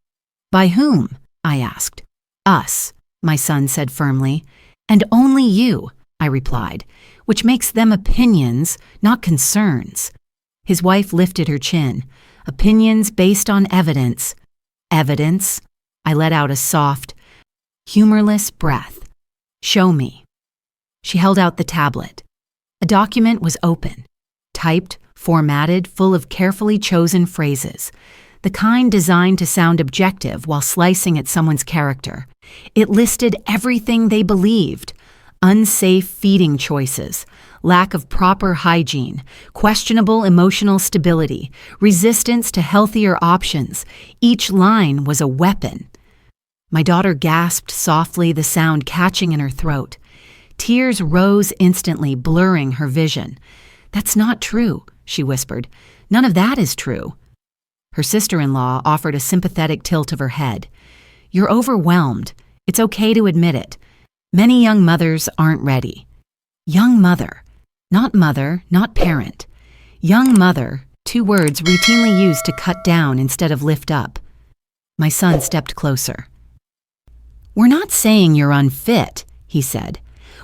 "By whom?" I asked. "Us," my son said firmly. "And only you," I replied, "which makes them opinions, not concerns." His wife lifted her chin. "Opinions based on evidence." "Evidence?" I let out a soft, humorless breath. "Show me." She held out the tablet. A document was open, typed, formatted, full of carefully chosen phrases. the kind designed to sound objective while slicing at someone's character. It listed everything they believed: unsafe feeding choices, lack of proper hygiene, questionable emotional stability, resistance to healthier options. Each line was a weapon. My daughter gasped softly, the sound catching in her throat. Tears rose instantly, blurring her vision. "That's not true," she whispered. "None of that is true." Her sister-in-law offered a sympathetic tilt of her head. "You're overwhelmed. It's okay to admit it. Many young mothers aren't ready." Young mother. Not mother, not parent. Young mother, two words routinely used to cut down instead of lift up. My son stepped closer. "We're not saying you're unfit," he said.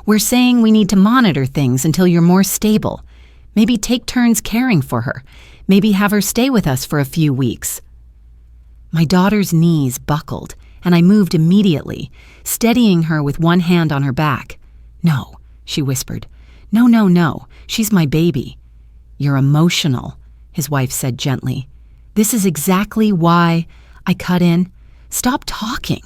"We're saying we need to monitor things until you're more stable. Maybe take turns caring for her. Maybe have her stay with us for a few weeks." My daughter's knees buckled, and I moved immediately, steadying her with one hand on her back. "No," she whispered. "No, no, no. She's my baby." "You're emotional," his wife said gently. "This is exactly why—" I cut in. "Stop talking."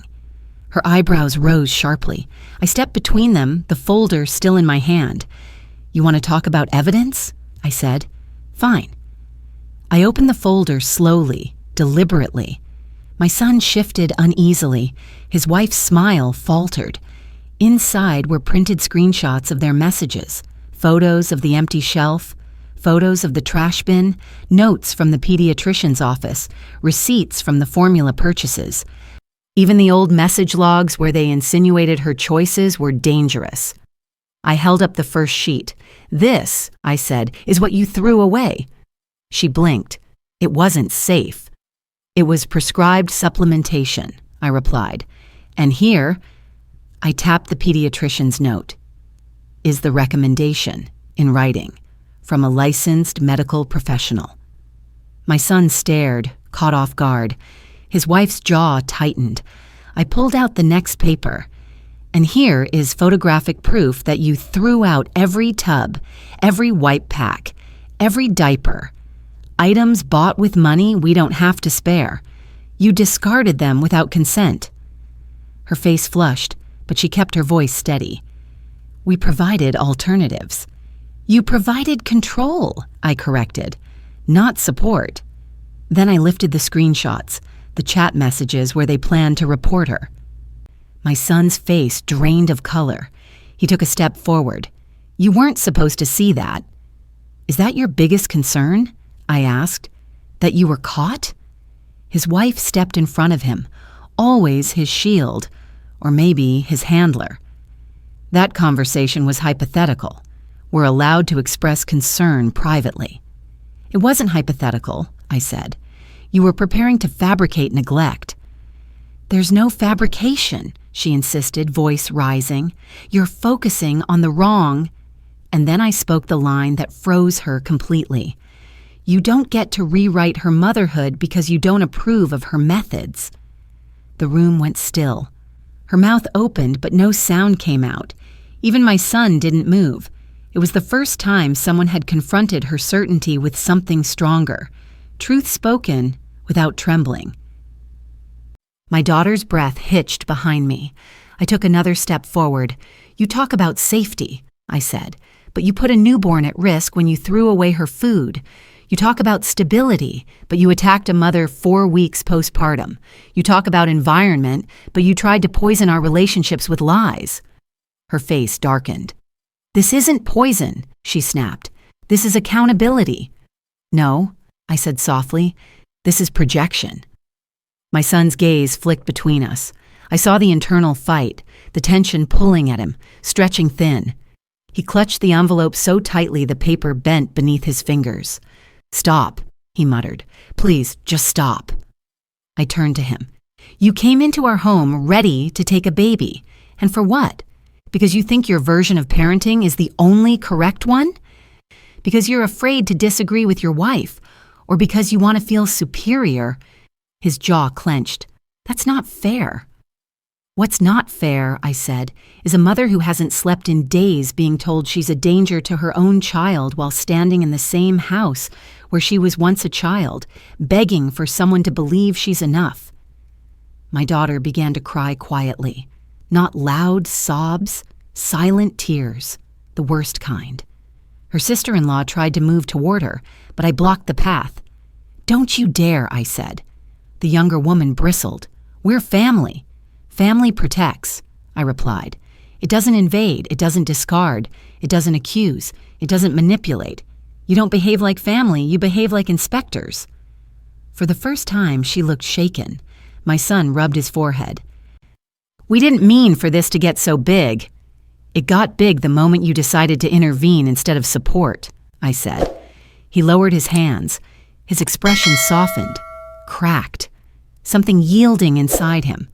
Her eyebrows rose sharply. I stepped between them, the folder still in my hand. "You want to talk about evidence?" I said. "Fine." I opened the folder slowly, deliberately. My son shifted uneasily. His wife's smile faltered. Inside were printed screenshots of their messages, photos of the empty shelf, photos of the trash bin, notes from the pediatrician's office, receipts from the formula purchases. Even the old message logs where they insinuated her choices were dangerous. I held up the first sheet. "This," I said, "is what you threw away." She blinked. "It wasn't safe." "It was prescribed supplementation," I replied. "And here," I tapped the pediatrician's note, "is the recommendation, in writing, from a licensed medical professional." My son stared, caught off guard. His wife's jaw tightened. I pulled out the next paper. "And here is photographic proof that you threw out every tub, every wipe pack, every diaper. Items bought with money we don't have to spare. You discarded them without consent." Her face flushed, but she kept her voice steady. "We provided alternatives." "You provided control," I corrected, "not support." Then I lifted the screenshots, the chat messages where they planned to report her. My son's face drained of color. He took a step forward. "You weren't supposed to see that." "Is that your biggest concern?" I asked. "That you were caught?" His wife stepped in front of him, always his shield, or maybe his handler. That conversation was hypothetical. We're allowed to express concern privately. "It wasn't hypothetical," I said. "You were preparing to fabricate neglect." "There's no fabrication," she insisted, voice rising. "You're focusing on the wrong—" And then I spoke the line that froze her completely. "You don't get to rewrite her motherhood because you don't approve of her methods." The room went still. Her mouth opened, but no sound came out. Even my son didn't move. It was the first time someone had confronted her certainty with something stronger. Truth spoken without trembling. My daughter's breath hitched behind me. I took another step forward. "You talk about safety," I said, "but you put a newborn at risk when you threw away her food. You talk about stability, but you attacked a mother 4 weeks postpartum. You talk about environment, but you tried to poison our relationships with lies." Her face darkened. "This isn't poison," she snapped. "This is accountability." "No," I said softly, "this is projection." My son's gaze flicked between us. I saw the internal fight, the tension pulling at him, stretching thin. He clutched the envelope so tightly the paper bent beneath his fingers. "Stop," he muttered. "Please, just stop." I turned to him. "You came into our home ready to take a baby. And for what? Because you think your version of parenting is the only correct one? Because you're afraid to disagree with your wife? Or because you want to feel superior?" His jaw clenched. "That's not fair." "What's not fair," I said, "is a mother who hasn't slept in days being told she's a danger to her own child while standing in the same house where she was once a child, begging for someone to believe she's enough. My daughter began to cry quietly, not loud sobs, silent tears, the worst kind. Her sister-in-law tried to move toward her, but I blocked the path. "Don't you dare," I said. The younger woman bristled. "We're family. Family protects," I replied. "It doesn't invade, it doesn't discard, it doesn't accuse, it doesn't manipulate. You don't behave like family, you behave like inspectors." For the first time, she looked shaken. My son rubbed his forehead. "We didn't mean for this to get so big." "It got big the moment you decided to intervene instead of support," I said. He lowered his hands. His expression softened, cracked, something yielding inside him.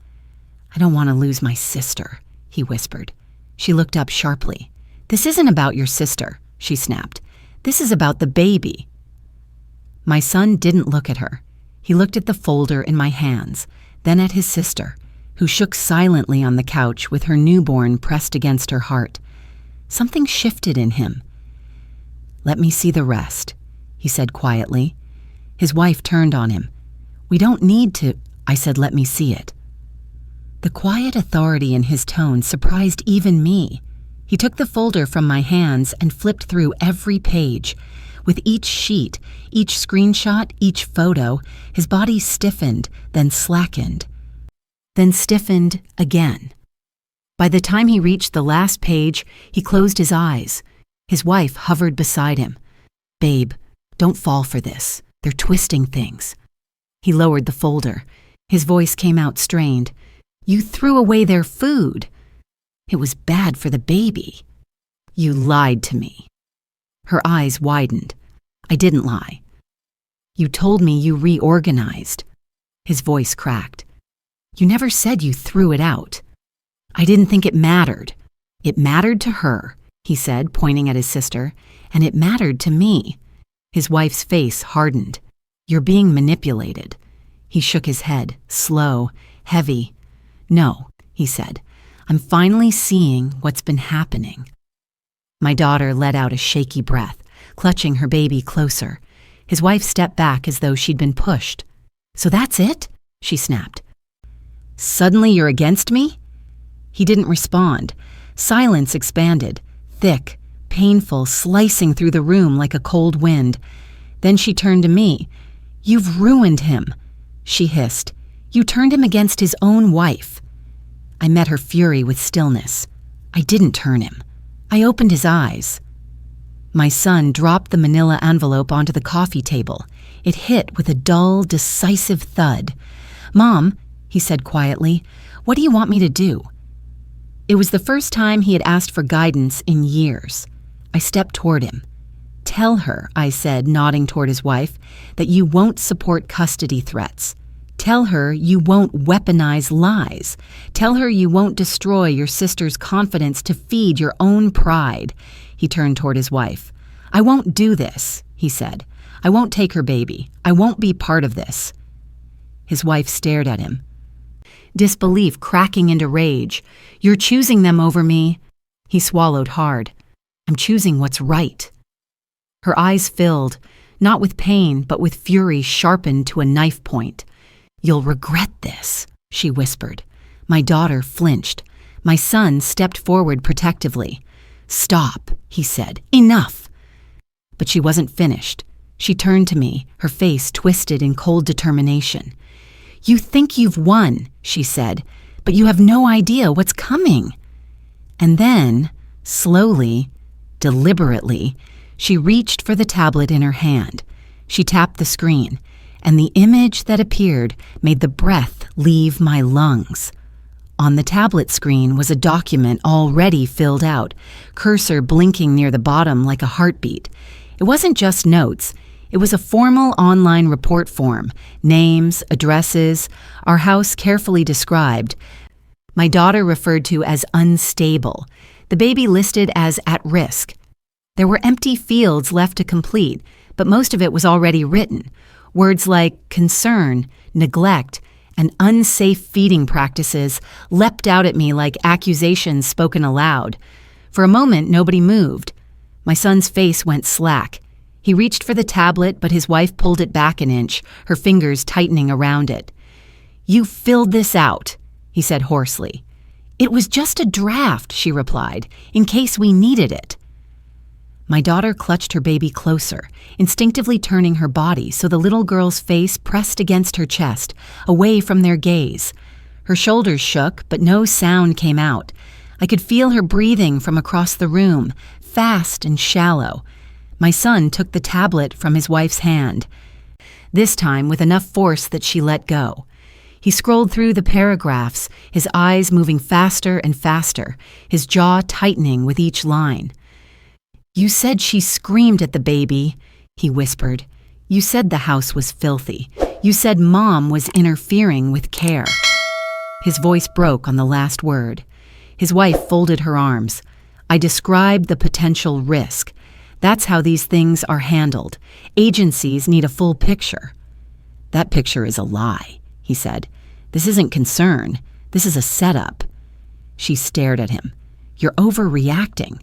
"I don't want to lose my sister," he whispered. She looked up sharply. "This isn't about your sister," she snapped. "This is about the baby." My son didn't look at her. He looked at the folder in my hands, then at his sister, who shook silently on the couch with her newborn pressed against her heart. Something shifted in him. "Let me see the rest," he said quietly. His wife turned on him. "We don't need to," I said, "let me see it." The quiet authority in his tone surprised even me. He took the folder from my hands and flipped through every page. With each sheet, each screenshot, each photo, his body stiffened, then slackened, then stiffened again. By the time he reached the last page, he closed his eyes. His wife hovered beside him. "Babe, don't fall for this. They're twisting things." He lowered the folder. His voice came out strained. "You threw away their food. It was bad for the baby." "You lied to me." Her eyes widened. "I didn't lie." "You told me you reorganized." His voice cracked. "You never said you threw it out." "I didn't think it mattered." "It mattered to her," he said, pointing at his sister, "and it mattered to me." His wife's face hardened. "You're being manipulated." He shook his head, slow, heavy. "No," he said. "I'm finally seeing what's been happening." My daughter let out a shaky breath, clutching her baby closer. His wife stepped back as though she'd been pushed. "So that's it?" she snapped. "Suddenly you're against me?" He didn't respond. Silence expanded, thick, painful, slicing through the room like a cold wind. Then she turned to me. "You've ruined him," she hissed. "You turned him against his own wife." I met her fury with stillness. I didn't turn him. I opened his eyes. My son dropped the manila envelope onto the coffee table. It hit with a dull, decisive thud. "Mom," he said quietly, "what do you want me to do?" It was the first time he had asked for guidance in years. I stepped toward him. "Tell her," I said, nodding toward his wife, "that you won't support custody threats. Tell her you won't weaponize lies. Tell her you won't destroy your sister's confidence to feed your own pride." He turned toward his wife. "I won't do this," he said. "I won't take her baby. I won't be part of this." His wife stared at him, disbelief cracking into rage. "You're choosing them over me." He swallowed hard. "I'm choosing what's right." Her eyes filled, not with pain, but with fury sharpened to a knife point. "You'll regret this," she whispered. My daughter flinched. My son stepped forward protectively. "Stop," he said. "Enough." But she wasn't finished. She turned to me, her face twisted in cold determination. "You think you've won," she said, "but you have no idea what's coming." And then, slowly, deliberately, she reached for the tablet in her hand. She tapped the screen, and the image that appeared made the breath leave my lungs. On the tablet screen was a document already filled out, cursor blinking near the bottom like a heartbeat. It wasn't just notes. It was a formal online report form, names, addresses, our house carefully described. My daughter referred to as unstable, the baby listed as at risk. There were empty fields left to complete, but most of it was already written. Words like concern, neglect, and unsafe feeding practices leapt out at me like accusations spoken aloud. For a moment, nobody moved. My son's face went slack. He reached for the tablet, but his wife pulled it back an inch, her fingers tightening around it. "You filled this out," he said hoarsely. "It was just a draft," she replied, "in case we needed it." My daughter clutched her baby closer, instinctively turning her body so the little girl's face pressed against her chest, away from their gaze. Her shoulders shook, but no sound came out. I could feel her breathing from across the room, fast and shallow. My son took the tablet from his wife's hand, this time with enough force that she let go. He scrolled through the paragraphs, his eyes moving faster and faster, his jaw tightening with each line. "You said she screamed at the baby," he whispered. "You said the house was filthy. You said Mom was interfering with care." His voice broke on the last word. His wife folded her arms. "I described the potential risk. That's how these things are handled. Agencies need a full picture." "That picture is a lie," he said. "This isn't concern. This is a setup." She stared at him. "You're overreacting."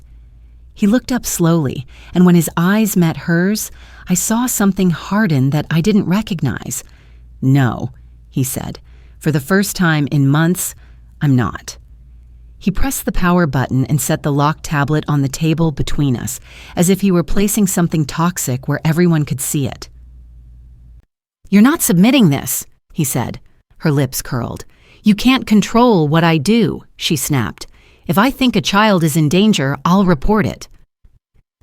He looked up slowly, and when his eyes met hers, I saw something harden that I didn't recognize. "No," he said. "For the first time in months, I'm not." He pressed the power button and set the locked tablet on the table between us, as if he were placing something toxic where everyone could see it. "You're not submitting this," he said. Her lips curled. "You can't control what I do," she snapped. "If I think a child is in danger, I'll report it."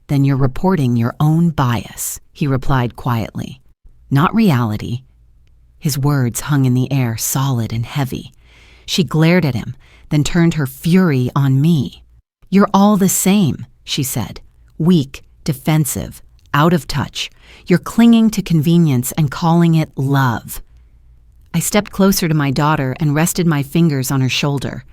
"Then you're reporting your own bias," he replied quietly. "Not reality." His words hung in the air, solid and heavy. She glared at him, then turned her fury on me. "You're all the same," she said. "Weak, defensive, out of touch. You're clinging to convenience and calling it love." I stepped closer to my daughter and rested my fingers on her shoulder.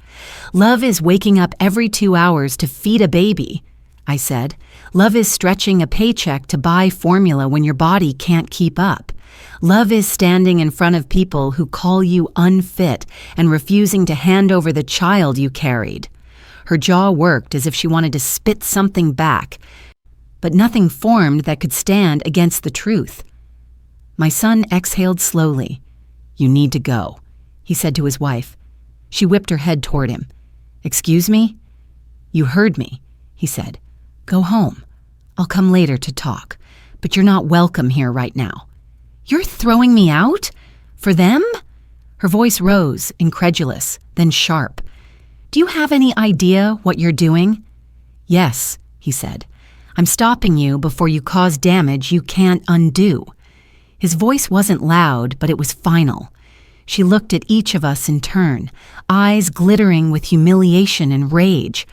"Love is waking up every 2 hours to feed a baby," I said. "Love is stretching a paycheck to buy formula when your body can't keep up. Love is standing in front of people who call you unfit and refusing to hand over the child you carried." Her jaw worked as if she wanted to spit something back, but nothing formed that could stand against the truth. My son exhaled slowly. "You need to go," he said to his wife. She whipped her head toward him. "Excuse me?" "You heard me," he said. "Go home. I'll come later to talk, but you're not welcome here right now." "You're throwing me out? For them?" Her voice rose, incredulous, then sharp. "Do you have any idea what you're doing?" "Yes," he said. "I'm stopping you before you cause damage you can't undo." His voice wasn't loud, but it was final. She looked at each of us in turn, eyes glittering with humiliation and rage.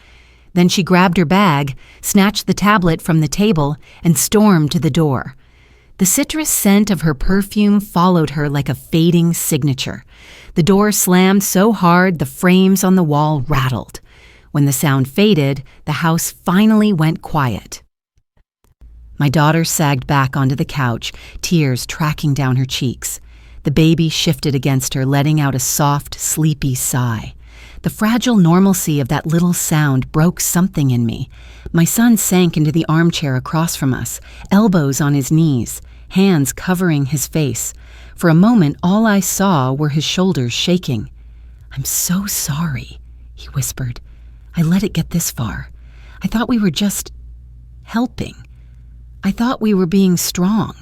Then she grabbed her bag, snatched the tablet from the table, and stormed to the door. The citrus scent of her perfume followed her like a fading signature. The door slammed so hard the frames on the wall rattled. When the sound faded, the house finally went quiet. My daughter sagged back onto the couch, tears tracking down her cheeks. The baby shifted against her, letting out a soft, sleepy sigh. The fragile normalcy of that little sound broke something in me. My son sank into the armchair across from us, elbows on his knees, hands covering his face. For a moment, all I saw were his shoulders shaking. "I'm so sorry," he whispered. "I let it get this far. I thought we were just helping. I thought we were being strong."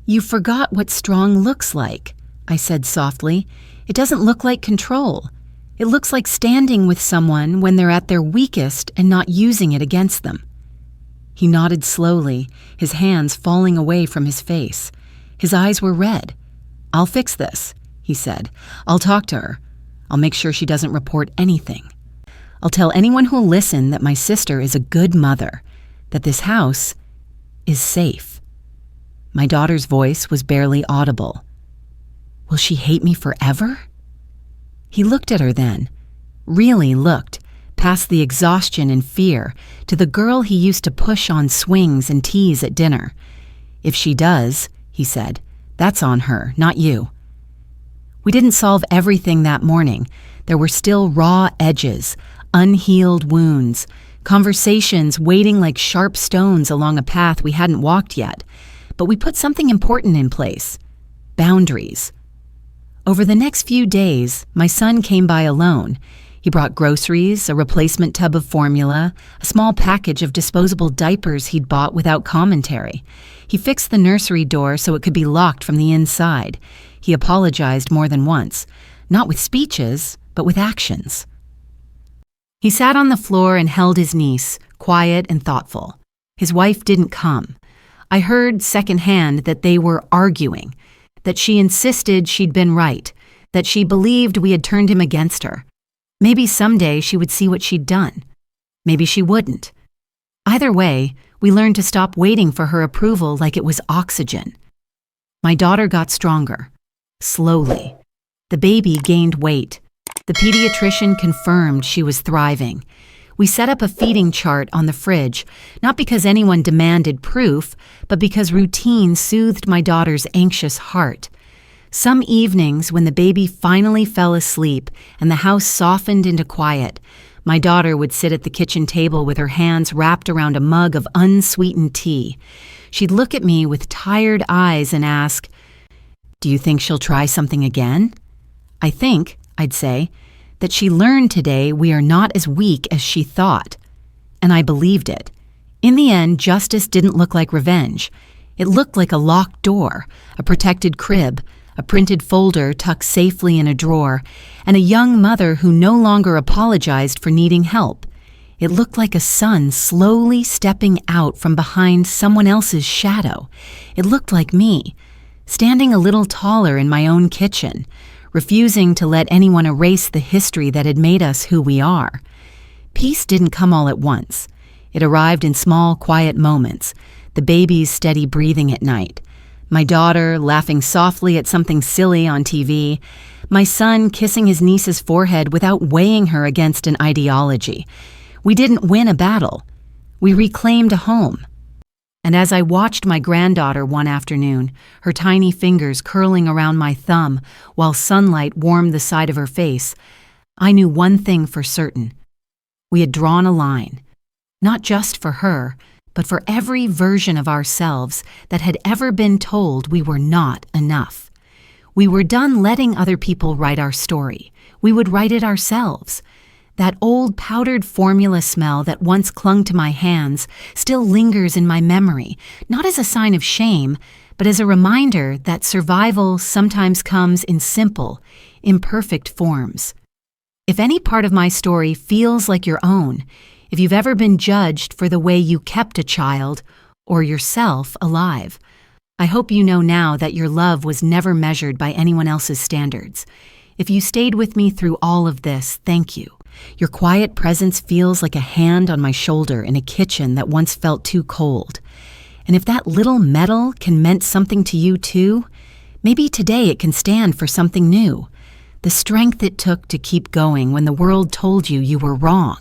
"You forgot what strong looks like," I said softly. "It doesn't look like control. It looks like standing with someone when they're at their weakest and not using it against them." He nodded slowly, his hands falling away from his face. His eyes were red. "I'll fix this," he said. "I'll talk to her. I'll make sure she doesn't report anything. I'll tell anyone who'll listen that my sister is a good mother, that this house is safe." My daughter's voice was barely audible. "Will she hate me forever?" He looked at her then, really looked, past the exhaustion and fear, to the girl he used to push on swings and tease at dinner. "If she does," he said, "that's on her, not you." We didn't solve everything that morning. There were still raw edges, unhealed wounds, Conversations waiting like sharp stones along a path we hadn't walked yet. But we put something important in place: boundaries. Over the next few days, my son came by alone. He brought groceries, a replacement tub of formula, a small package of disposable diapers he'd bought without commentary. He fixed the nursery door so it could be locked from the inside. He apologized more than once, not with speeches, but with actions. He sat on the floor and held his niece, quiet and thoughtful. His wife didn't come. I heard secondhand that they were arguing, that she insisted she'd been right, that she believed we had turned him against her. Maybe someday she would see what she'd done. Maybe she wouldn't. Either way, we learned to stop waiting for her approval like it was oxygen. My daughter got stronger, slowly. The baby gained weight. The pediatrician confirmed she was thriving. We set up a feeding chart on the fridge, not because anyone demanded proof, but because routine soothed my daughter's anxious heart. Some evenings, when the baby finally fell asleep and the house softened into quiet, my daughter would sit at the kitchen table with her hands wrapped around a mug of unsweetened tea. She'd look at me with tired eyes and ask, "Do you think she'll try something again?" "I think," I'd say, "that she learned today we are not as weak as she thought." And I believed it. In the end, justice didn't look like revenge. It looked like a locked door, a protected crib, a printed folder tucked safely in a drawer, and a young mother who no longer apologized for needing help. It looked like a son slowly stepping out from behind someone else's shadow. It looked like me, standing a little taller in my own kitchen, refusing to let anyone erase the history that had made us who we are. Peace didn't come all at once. It arrived in small, quiet moments, the baby's steady breathing at night, my daughter laughing softly at something silly on TV, my son kissing his niece's forehead without weighing her against an ideology. We didn't win a battle. We reclaimed a home. And as I watched my granddaughter one afternoon, her tiny fingers curling around my thumb while sunlight warmed the side of her face, I knew one thing for certain. We had drawn a line, not just for her, but for every version of ourselves that had ever been told we were not enough. We were done letting other people write our story. We would write it ourselves. That old powdered formula smell that once clung to my hands still lingers in my memory, not as a sign of shame, but as a reminder that survival sometimes comes in simple, imperfect forms. If any part of my story feels like your own, if you've ever been judged for the way you kept a child or yourself alive, I hope you know now that your love was never measured by anyone else's standards. If you stayed with me through all of this, thank you. Your quiet presence feels like a hand on my shoulder in a kitchen that once felt too cold. And if that little metal can meant something to you too, maybe today it can stand for something new. The strength it took to keep going when the world told you you were wrong.